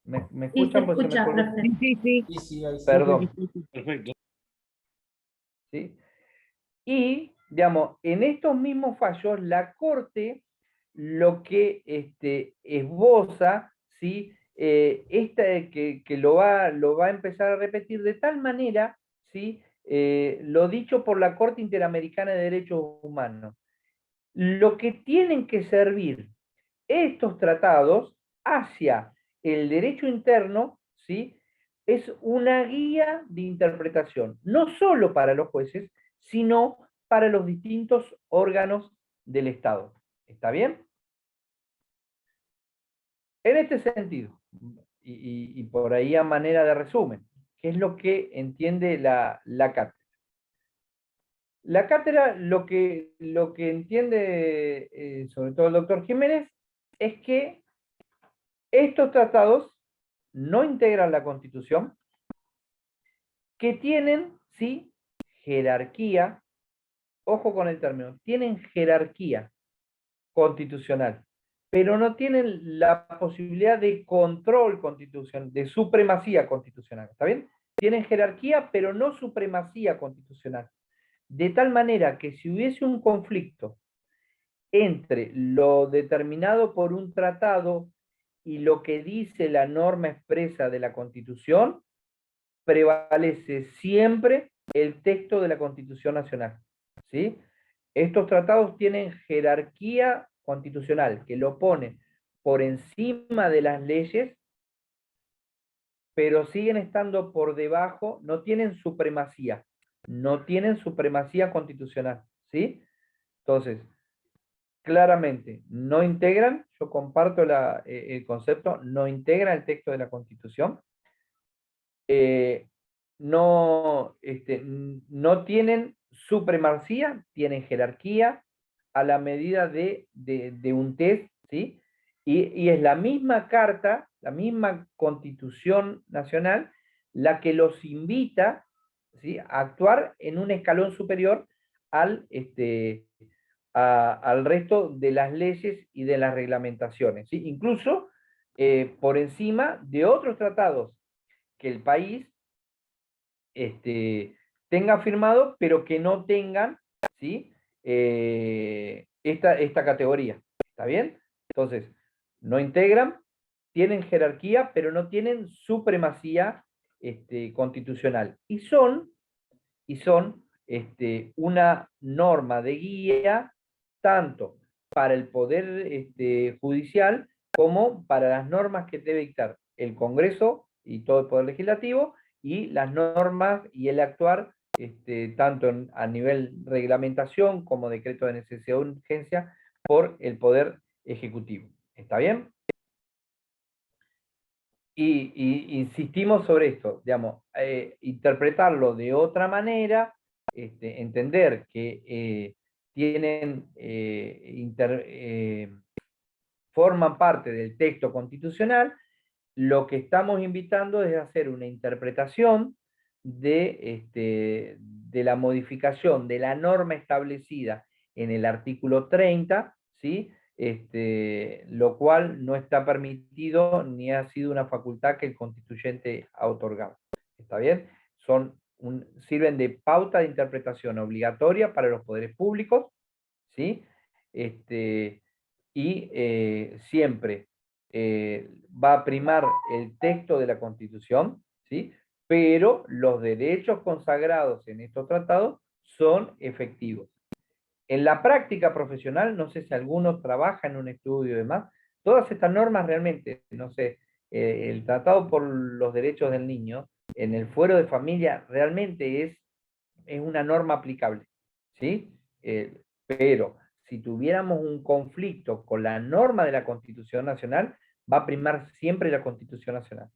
¿Me Sí, se escuchan? Pues se me escucha, cortó. profe. Sí. Perdón. Perfecto. ¿Sí? Y, digamos, en estos mismos fallos, la Corte lo que esboza, ¿sí? Que lo va a empezar a repetir de tal manera, ¿sí? Lo dicho por la Corte Interamericana de Derechos Humanos. Lo que tienen que servir estos tratados hacia el derecho interno, ¿sí? Es una guía de interpretación, no solo para los jueces, sino para los distintos órganos del Estado. ¿Está bien? En este sentido, y por ahí a manera de resumen, ¿qué es lo que entiende la cátedra? La cátedra lo que entiende, sobre todo el doctor Jiménez, es que estos tratados no integran la Constitución, que tienen, sí, jerarquía, ojo con el término, tienen jerarquía constitucional, pero no tienen la posibilidad de control constitucional, de supremacía constitucional, ¿está bien? Tienen jerarquía, pero no supremacía constitucional. De tal manera que si hubiese un conflicto entre lo determinado por un tratado y lo que dice la norma expresa de la Constitución, prevalece siempre el texto de la Constitución Nacional, ¿sí? Estos tratados tienen jerarquía constitucional, que lo pone por encima de las leyes, pero siguen estando por debajo, no tienen supremacía constitucional, ¿sí? Entonces, claramente, no integran, yo comparto el concepto, no integra el texto de la Constitución, no tienen supremacía, tienen jerarquía a la medida de un test, ¿sí? Y es la misma carta, la misma Constitución Nacional, la que los invita, ¿sí?, a actuar en un escalón superior al, al resto de las leyes y de las reglamentaciones, ¿sí? Incluso por encima de otros tratados que el país tenga firmado, pero que no tengan, ¿sí?, esta categoría. ¿Está bien? Entonces, no integran, tienen jerarquía, pero no tienen supremacía constitucional. Y son una norma de guía tanto para el Poder Judicial como para las normas que debe dictar el Congreso y todo el Poder Legislativo, y las normas y el actuar tanto a nivel reglamentación como decreto de necesidad de urgencia, por el Poder Ejecutivo. ¿Está bien? Y insistimos sobre esto, digamos, interpretarlo de otra manera, entender que forman parte del texto constitucional. Lo que estamos invitando es hacer una interpretación de la modificación de la norma establecida en el artículo 30, ¿sí? Lo cual no está permitido ni ha sido una facultad que el constituyente ha otorgado. ¿Está bien? Sirven de pauta de interpretación obligatoria para los poderes públicos, ¿sí? Siempre va a primar el texto de la Constitución, ¿sí? Pero los derechos consagrados en estos tratados son efectivos. En la práctica profesional, no sé si alguno trabaja en un estudio y demás, todas estas normas realmente, no sé, el Tratado por los Derechos del Niño, en el fuero de familia, realmente es una norma aplicable, ¿sí? Pero si tuviéramos un conflicto con la norma de la Constitución Nacional, va a primar siempre la Constitución Nacional.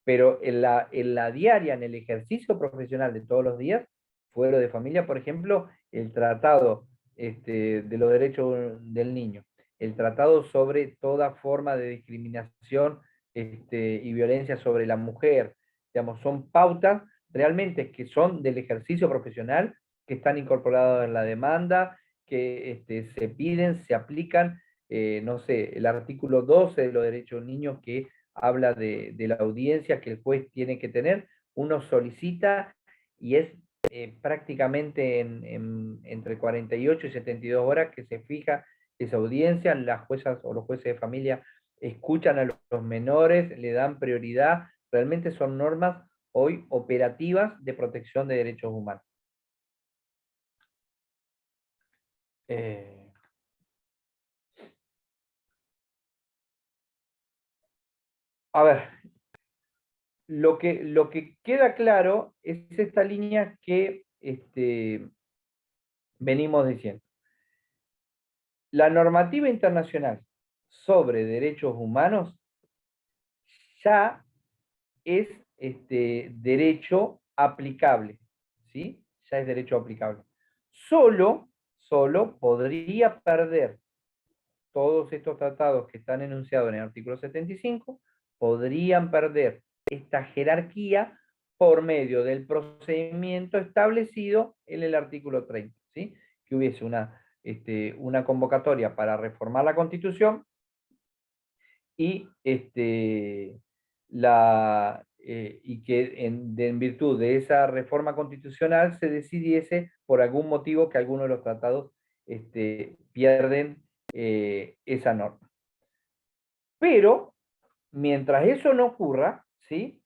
Pero en la diaria, en el ejercicio profesional de todos los días, fuero de familia, por ejemplo, el Tratado de los Derechos del Niño, el Tratado sobre toda forma de discriminación y violencia sobre la mujer, digamos, son pautas realmente que son del ejercicio profesional, que están incorporadas en la demanda, que se piden, se aplican, no sé, el artículo 12 de los derechos del niño que habla de la audiencia que el juez tiene que tener, uno solicita y es prácticamente entre 48 y 72 horas que se fija esa audiencia, las juezas o los jueces de familia escuchan a los menores, le dan prioridad, realmente son normas hoy operativas de protección de derechos humanos. A ver, lo que queda claro es esta línea que venimos diciendo. La normativa internacional sobre derechos humanos ya es derecho aplicable, ¿sí? Ya es derecho aplicable. Solo podría perder todos estos tratados que están enunciados en el artículo 75, podrían perder esta jerarquía por medio del procedimiento establecido en el artículo 30, ¿sí? Que hubiese una convocatoria para reformar la Constitución y, que en virtud de esa reforma constitucional se decidiese por algún motivo que alguno de los tratados pierden esa norma. Pero, mientras eso no ocurra, ¿sí?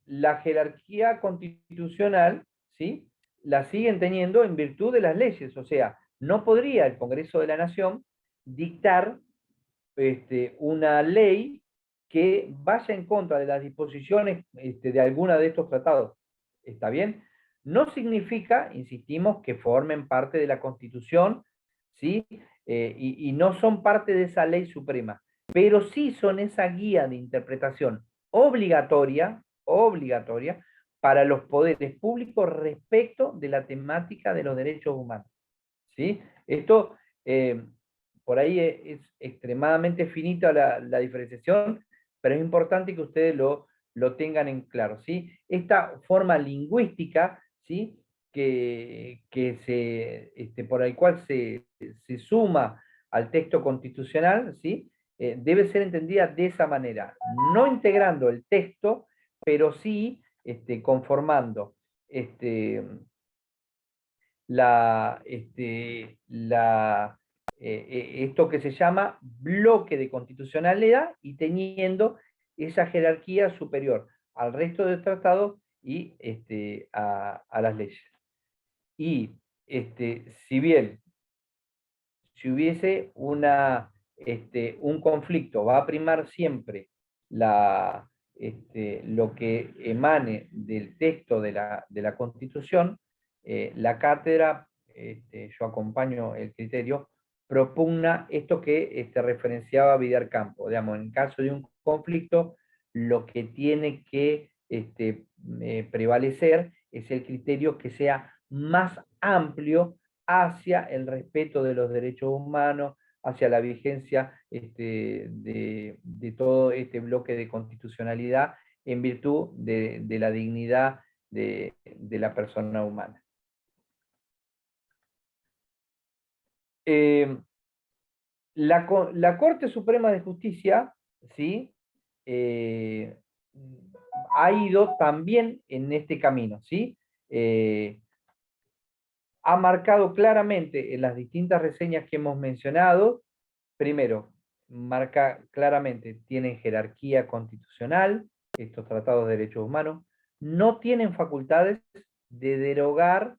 La jerarquía constitucional, ¿sí? La siguen teniendo en virtud de las leyes, o sea, no podría el Congreso de la Nación dictar una ley que vaya en contra de las disposiciones de alguna de estos tratados. ¿Está bien? No significa, insistimos, que formen parte de la Constitución, ¿sí? Y no son parte de esa ley suprema, pero sí son esa guía de interpretación obligatoria para los poderes públicos respecto de la temática de los derechos humanos, ¿sí? Esto, por ahí es extremadamente finita la diferenciación, pero es importante que ustedes lo tengan en claro, ¿sí? Esta forma lingüística, ¿sí? Por el cual se suma al texto constitucional, ¿sí? Debe ser entendida de esa manera, no integrando el texto, pero sí conformando esto que se llama bloque de constitucionalidad y teniendo esa jerarquía superior al resto del tratado y a las leyes. Y si bien si hubiese un conflicto, va a primar siempre la lo que emane del texto de la Constitución, la cátedra, yo acompaño el criterio, propugna esto que referenciaba Vidal Campo. Digamos, en caso de un conflicto, lo que tiene que prevalecer es el criterio que sea más amplio hacia el respeto de los derechos humanos, hacia la vigencia de todo este bloque de constitucionalidad en virtud de la dignidad de la persona humana. La Corte Suprema de Justicia, ¿sí? Ha ido también en este camino, ¿sí? Ha marcado claramente en las distintas reseñas que hemos mencionado, primero, marca claramente, tienen jerarquía constitucional, estos tratados de derechos humanos, no tienen facultades de derogar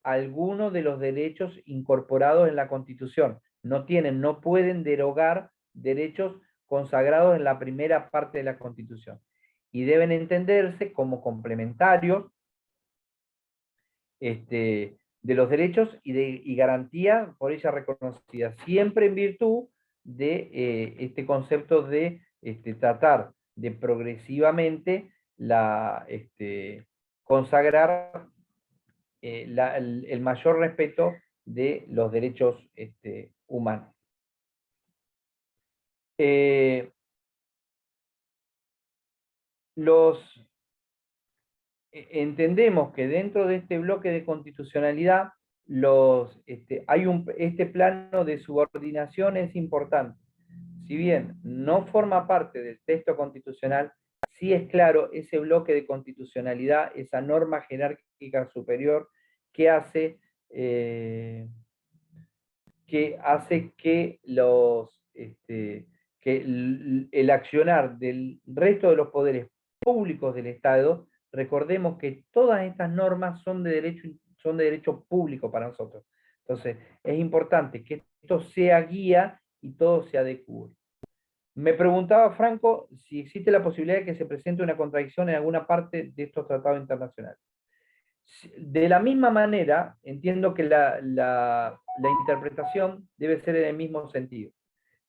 alguno de los derechos incorporados en la Constitución. No pueden derogar derechos consagrados en la primera parte de la Constitución. Y deben entenderse como complementarios de los derechos y garantía por ella reconocida, siempre en virtud de este concepto de tratar de progresivamente consagrar el mayor respeto de los derechos humanos. Entendemos que dentro de este bloque de constitucionalidad este plano de subordinación es importante. Si bien no forma parte del texto constitucional, sí es claro ese bloque de constitucionalidad, esa norma jerárquica superior que hace que el accionar del resto de los poderes públicos del Estado, recordemos que todas estas normas son de derecho público para nosotros. Entonces, es importante que esto sea guía y todo se adecue. Me preguntaba Franco si existe la posibilidad de que se presente una contradicción en alguna parte de estos tratados internacionales. De la misma manera, entiendo que la interpretación debe ser en el mismo sentido.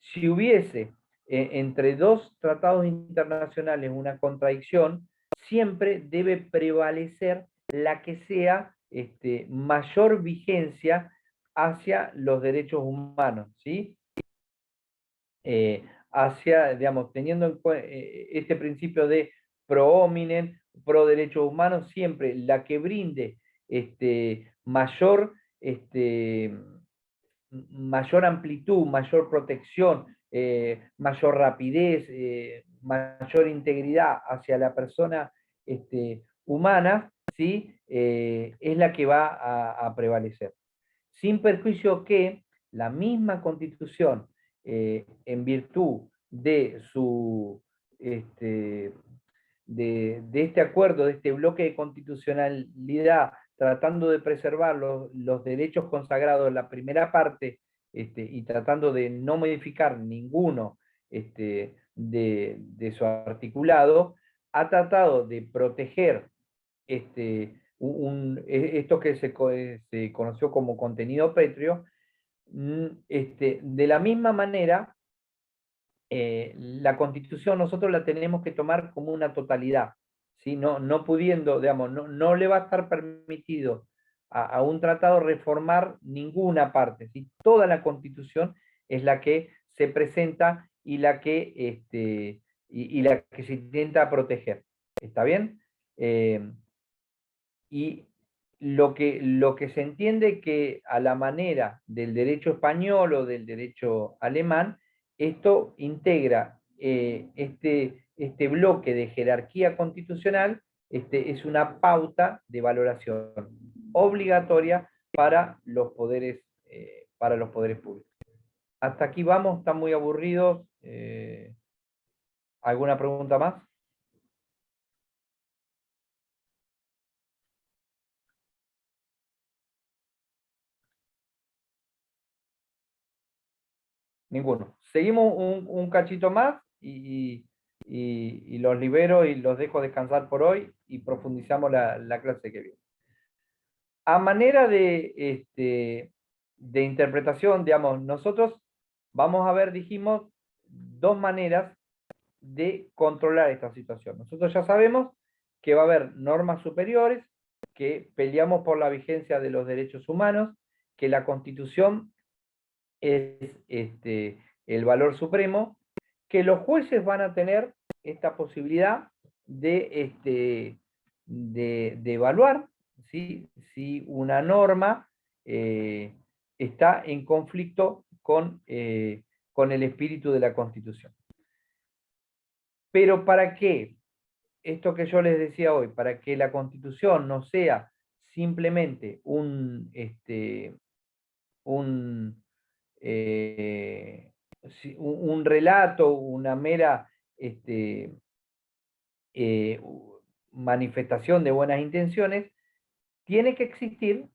Si hubiese entre dos tratados internacionales una contradicción, siempre debe prevalecer la que sea mayor vigencia hacia los derechos humanos, ¿sí? Digamos, teniendo en cuenta este principio de pro hominem, pro derechos humanos, siempre la que brinde mayor amplitud, mayor protección, mayor rapidez, mayor integridad hacia la persona humana, ¿sí? Es la que va a prevalecer. Sin perjuicio que la misma Constitución, en virtud de este acuerdo, de este bloque de constitucionalidad, tratando de preservar los derechos consagrados en la primera parte, y tratando de no modificar ninguno de su articulado, ha tratado de proteger esto que se conoció como contenido pétreo. De la misma manera, la Constitución nosotros la tenemos que tomar como una totalidad, ¿sí? No pudiendo, digamos, no le va a estar permitido a un tratado reformar ninguna parte, ¿sí? Toda la Constitución es la que se presenta y la que se intenta proteger. ¿Está bien? Y lo que se entiende que a la manera del derecho español o del derecho alemán, esto integra este bloque de jerarquía constitucional, es una pauta de valoración obligatoria para los poderes públicos. Hasta aquí vamos, están muy aburridos. ¿Alguna pregunta más? Ninguno. Seguimos un cachito más y y los libero y los dejo descansar por hoy y profundizamos la clase que viene. A manera de interpretación, digamos, nosotros vamos a ver, dijimos, dos maneras de controlar esta situación. Nosotros ya sabemos que va a haber normas superiores, que peleamos por la vigencia de los derechos humanos, que la Constitución es el valor supremo, que los jueces van a tener esta posibilidad de evaluar, ¿sí?, si una norma está en conflicto con el espíritu de la Constitución. Pero ¿para qué? Esto que yo les decía hoy, para que la Constitución no sea simplemente un relato, una mera manifestación de buenas intenciones, tiene que existir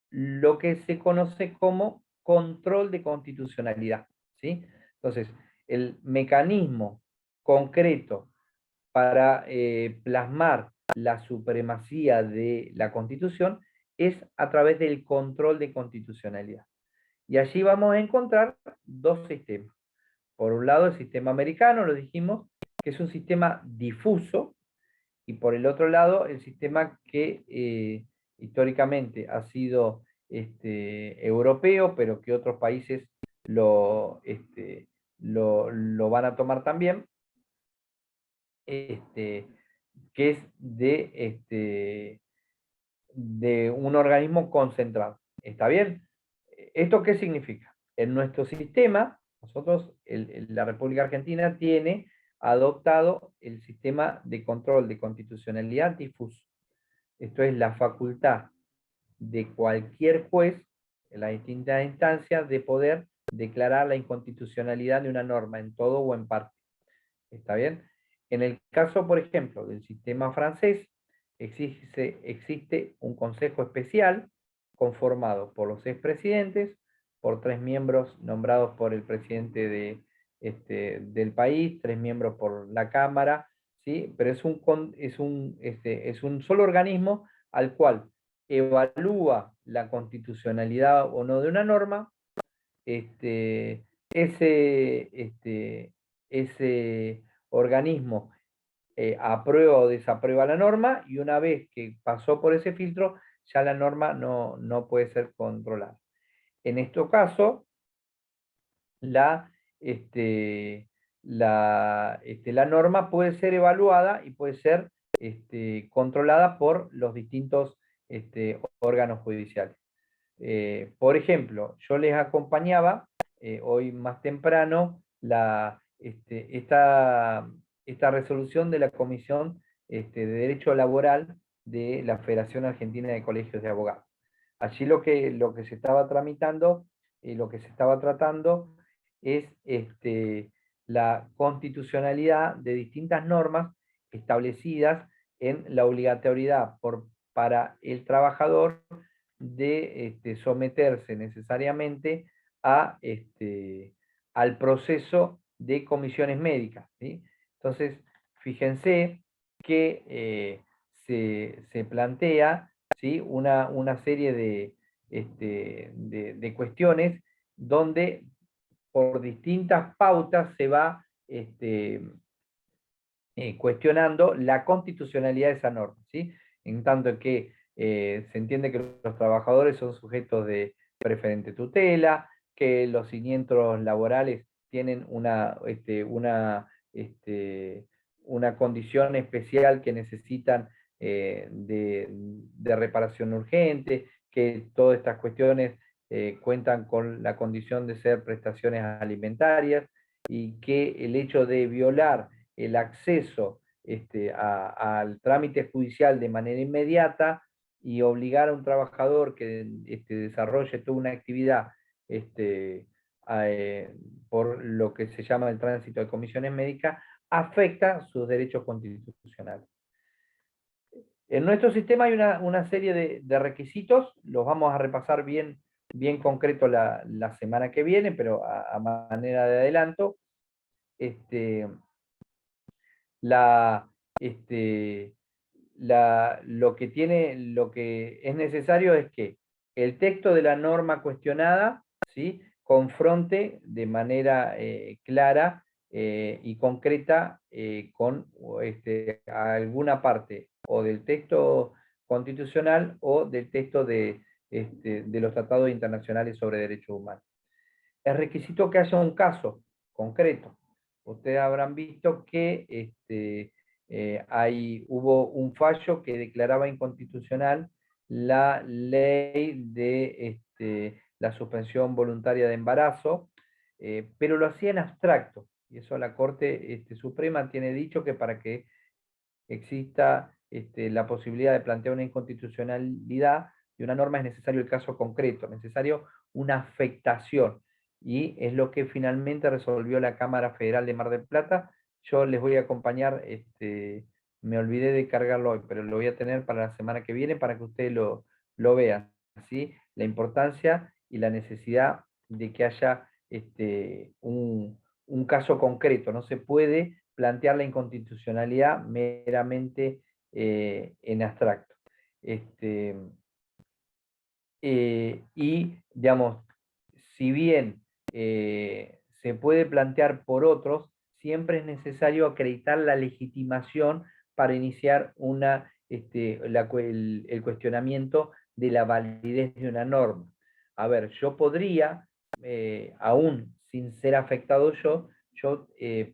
lo que se conoce como control de constitucionalidad, ¿sí? Entonces, el mecanismo concreto para plasmar la supremacía de la Constitución es a través del control de constitucionalidad. Y allí vamos a encontrar dos sistemas. Por un lado, el sistema americano, lo dijimos, que es un sistema difuso, y por el otro lado, el sistema que históricamente ha sido europeo, pero que otros países lo van a tomar también, que es de un organismo concentrado. ¿Está bien? ¿Esto qué significa? En nuestro sistema, nosotros, la República Argentina tiene adoptado el sistema de control de constitucionalidad difuso. Esto es la facultad de cualquier juez en las distintas instancias de poder declarar la inconstitucionalidad de una norma en todo o en parte. ¿Está bien? En el caso, por ejemplo, del sistema francés, existe un consejo especial conformado por los expresidentes, por 3 miembros nombrados por el presidente del país, 3 miembros por la Cámara, ¿sí? Pero es un solo organismo al cual evalúa la constitucionalidad o no de una norma. Ese organismo aprueba o desaprueba la norma, y una vez que pasó por ese filtro, ya la norma no puede ser controlada. En este caso, la norma puede ser evaluada y puede ser controlada por los distintos órganos judiciales. Por ejemplo, yo les acompañaba hoy más temprano esta resolución de la Comisión de Derecho Laboral de la Federación Argentina de Colegios de Abogados. Allí lo que se estaba tramitando, lo que se estaba tratando es la constitucionalidad de distintas normas establecidas en la obligatoriedad para el trabajador de someterse necesariamente al proceso de comisiones médicas, ¿sí? Entonces, fíjense que se plantea, ¿sí?, una serie de cuestiones donde por distintas pautas se va cuestionando la constitucionalidad de esa norma, ¿sí? En tanto que se entiende que los trabajadores son sujetos de preferente tutela, que los siniestros laborales tienen una condición especial que necesitan de reparación urgente, que todas estas cuestiones cuentan con la condición de ser prestaciones alimentarias, y que el hecho de violar el acceso al trámite judicial de manera inmediata y obligar a un trabajador que desarrolle toda una actividad por lo que se llama el tránsito de comisiones médicas, afecta sus derechos constitucionales. En nuestro sistema hay una serie de requisitos, los vamos a repasar bien concreto la semana que viene, pero a manera de adelanto. lo que es necesario es que el texto de la norma cuestionada, ¿sí?, confronte de manera clara y concreta con alguna parte o del texto constitucional o del texto de los tratados internacionales sobre derechos humanos. Es requisito que haya un caso concreto. Ustedes habrán visto que hubo un fallo que declaraba inconstitucional la ley de la suspensión voluntaria de embarazo, pero lo hacía en abstracto. Y eso la Corte Suprema tiene dicho que para que exista la posibilidad de plantear una inconstitucionalidad de una norma es necesario el caso concreto, necesario una afectación. Y es lo que finalmente resolvió la Cámara Federal de Mar del Plata. Yo les voy a acompañar, me olvidé de cargarlo hoy, pero lo voy a tener para la semana que viene para que ustedes lo vean, ¿sí? La importancia y la necesidad de que haya un caso concreto. No se puede plantear la inconstitucionalidad meramente en abstracto. Y, digamos, si bien se puede plantear por otros, siempre es necesario acreditar la legitimación para iniciar el cuestionamiento de la validez de una norma. A ver, yo podría, aún sin ser afectado yo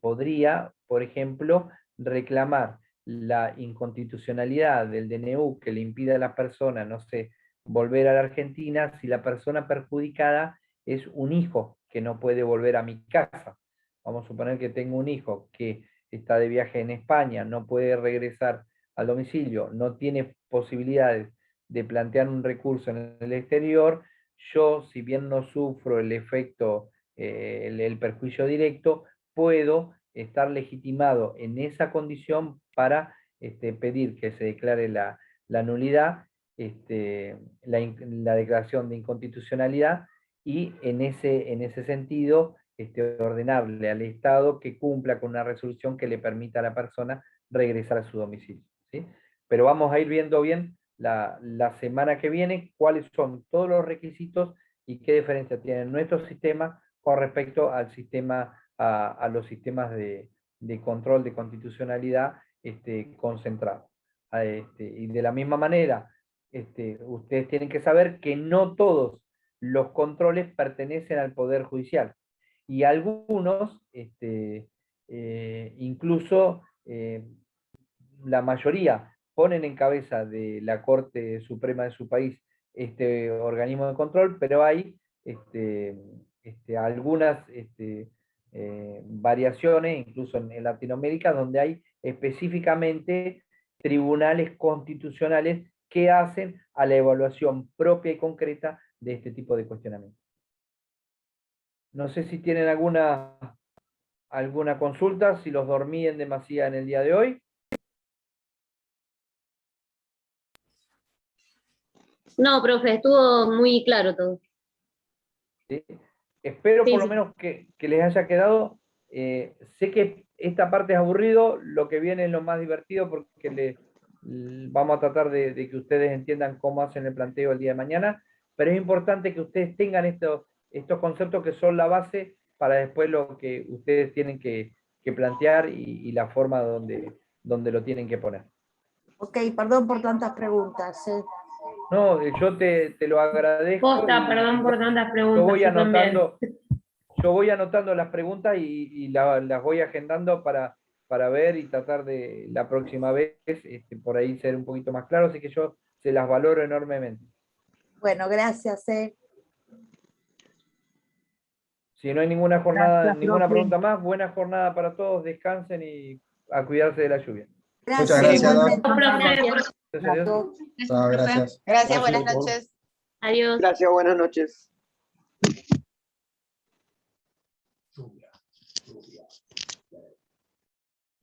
podría, por ejemplo, reclamar la inconstitucionalidad del DNU que le impida a la persona, no sé, volver a la Argentina si la persona perjudicada es un hijo que no puede volver a mi casa. Vamos a suponer que tengo un hijo que está de viaje en España, no puede regresar al domicilio, no tiene posibilidades de plantear un recurso en el exterior. Yo, si bien no sufro el efecto, el perjuicio directo, puedo estar legitimado en esa condición para pedir que se declare la nulidad, la declaración de inconstitucionalidad, y en ese sentido ordenarle al Estado que cumpla con una resolución que le permita a la persona regresar a su domicilio, ¿sí? Pero vamos a ir viendo bien la semana que viene cuáles son todos los requisitos y qué diferencia tiene nuestro sistema con respecto al sistema, a los sistemas de control de constitucionalidad concentrado. Y de la misma manera, ustedes tienen que saber que no todos los controles pertenecen al Poder Judicial. Y algunos, incluso la mayoría, ponen en cabeza de la Corte Suprema de su país este organismo de control, pero hay algunas variaciones, incluso en Latinoamérica, donde hay específicamente tribunales constitucionales que hacen a la evaluación propia y concreta de este tipo de cuestionamientos. No sé si tienen alguna consulta, si los dormí en demasía en el día de hoy. No, profe, estuvo muy claro todo. ¿Sí? Espero Sí, por lo sí. menos que les haya quedado. Sé que esta parte es aburrido, lo que viene es lo más divertido porque vamos a tratar de que ustedes entiendan cómo hacen el planteo el día de mañana, pero es importante que ustedes tengan estos conceptos que son la base para después lo que ustedes tienen que plantear y la forma donde lo tienen que poner. Ok, perdón por tantas preguntas. No, yo te lo agradezco. Posta, perdón por tantas preguntas. Yo voy yo también. anotando las preguntas y las voy agendando para ver y tratar de la próxima vez por ahí ser un poquito más claro, así que yo se las valoro enormemente. Bueno, gracias. Si no hay ninguna Gracias, pregunta más, buena jornada para todos, descansen y a cuidarse de la lluvia. Muchas gracias, igualmente. Doc. Gracias. Adiós. Chao, gracias. Gracias, buenas noches. Adiós. Gracias, buenas noches.